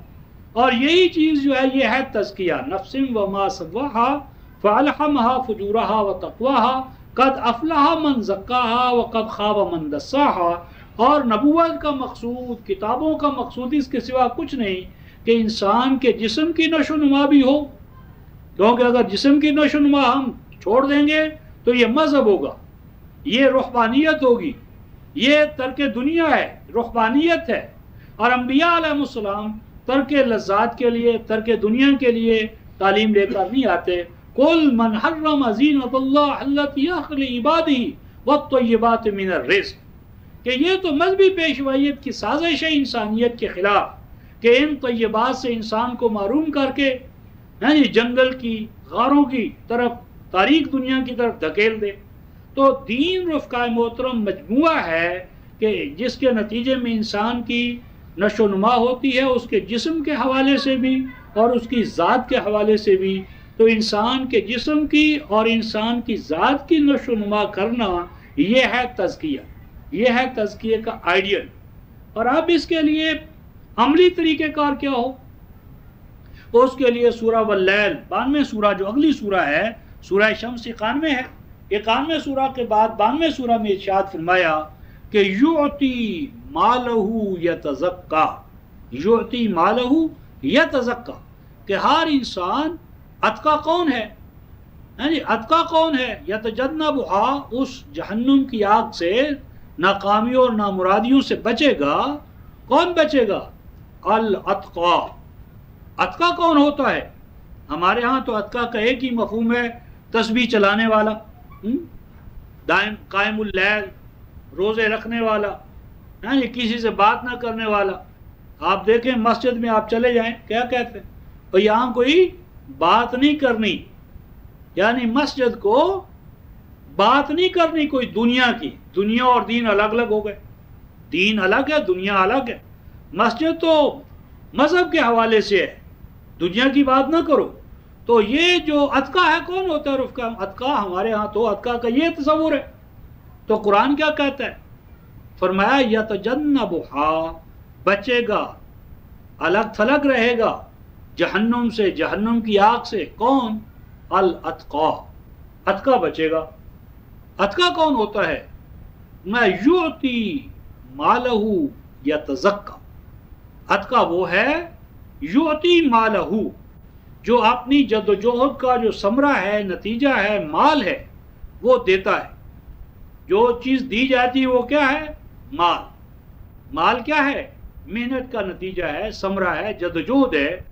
اور یہی چیز جو ہے یہ ہے تزکیہ۔ نفس وما سواها فالہمها فجورها وتقواها قد افلح من زکاها وقد خاب من دساها۔ اور نبوت کا مقصود، کتابوں کا مقصود اس کے سوا کچھ نہیں کہ انسان کے جسم کی نشو و نما بھی ہو، کیونکہ اگر جسم کی نشو و نما ہم چھوڑ دیں گے تو یہ مذہب ہوگا، یہ روحانیت ہوگی، یہ ترک دنیا ہے، روحانیت ہے۔ اور انبیاء علیہ السلام ترک لذات کے لیے، ترک دنیا کے لیے تعلیم لے کر نہیں آتے۔ قُلْ مَنْ حَرَّمَ زِینَةَ اللَّهِ الَّتِی يَخْلُقُ لِعِبَادِهِ وَالطَّیِّبَاتِ مِنَ الرِّزْقِ، کہ یہ تو مذہبی پیشوائیت کی سازش ہے انسانیت کے خلاف، کہ ان طیبات سے انسان کو محروم کر کے جنگل کی، غاروں کی طرف، تاریک دنیا کی طرف دھکیل دے۔ تو دین رفقائے محترم مجموعہ ہے کہ جس کے نتیجے میں انسان کی نشو و نما ہوتی ہے، اس کے جسم کے حوالے سے بھی اور اس کی ذات کے حوالے سے بھی۔ تو انسان کے جسم کی اور انسان کی ذات کی نشو و نما کرنا، یہ ہے تزکیہ، یہ ہے تزکیہ کا آئیڈیل۔ اور اب اس کے لیے عملی طریقہ کار کیا ہو؟ اس کے لیے سورہ واللیل 92 سورہ جو اگلی سورہ ہے، سورہ شمس 91 ہے، 91 سورہ کے بعد 92 سورہ میں ارشاد فرمایا کہ یعطی مالہ یتزکا، یعطی مالہ یتزکا، کہ ہر انسان اتقا کون ہے؟ اتقا کون ہے؟ یتجنبھا، اس جہنم کی آگ سے، ناکامیوں اور نامرادیوں سے بچے گا۔ کون بچے گا؟ الاتقا۔ اتقا کون ہوتا ہے؟ ہمارے ہاں تو اتقا کا ایک ہی مفہوم ہے، تسبیح چلانے والا، دائم قائم اللیل، روزے رکھنے والا، کسی سے بات نہ کرنے والا۔ آپ دیکھیں مسجد میں آپ چلے جائیں، کیا کہتے ہیں؟ اور یہاں کوئی بات نہیں کرنی، یعنی مسجد کو بات نہیں کرنی کوئی دنیا کی۔ دنیا اور دین الگ الگ ہو گئے، دین الگ ہے، دنیا الگ ہے۔ مسجد تو مذہب کے حوالے سے ہے، دنیا کی بات نہ کرو۔ تو یہ جو اتقا ہے کون ہوتا ہے رفقا؟ اتقا ہمارے ہاں تو اتقا کا یہ تصور ہے۔ تو قرآن کیا کہتا ہے؟ فرمایا یتجنبھا، بچے گا، الگ تھلگ رہے گا جہنم سے، جہنم کی آگ سے۔ کون؟ الاتقا، اتقا بچے گا۔ اتقا کون ہوتا ہے؟ میں یعطی مالہ یتزکا، اتقا وہ ہے یعطی مالہ، جو اپنی جد و جہد کا جو ثمرہ ہے، نتیجہ ہے، مال ہے، وہ دیتا ہے۔ جو چیز دی جاتی ہے وہ کیا ہے؟ مال۔ مال کیا ہے؟ محنت کا نتیجہ ہے، ثمرہ ہے، جد و جہد ہے۔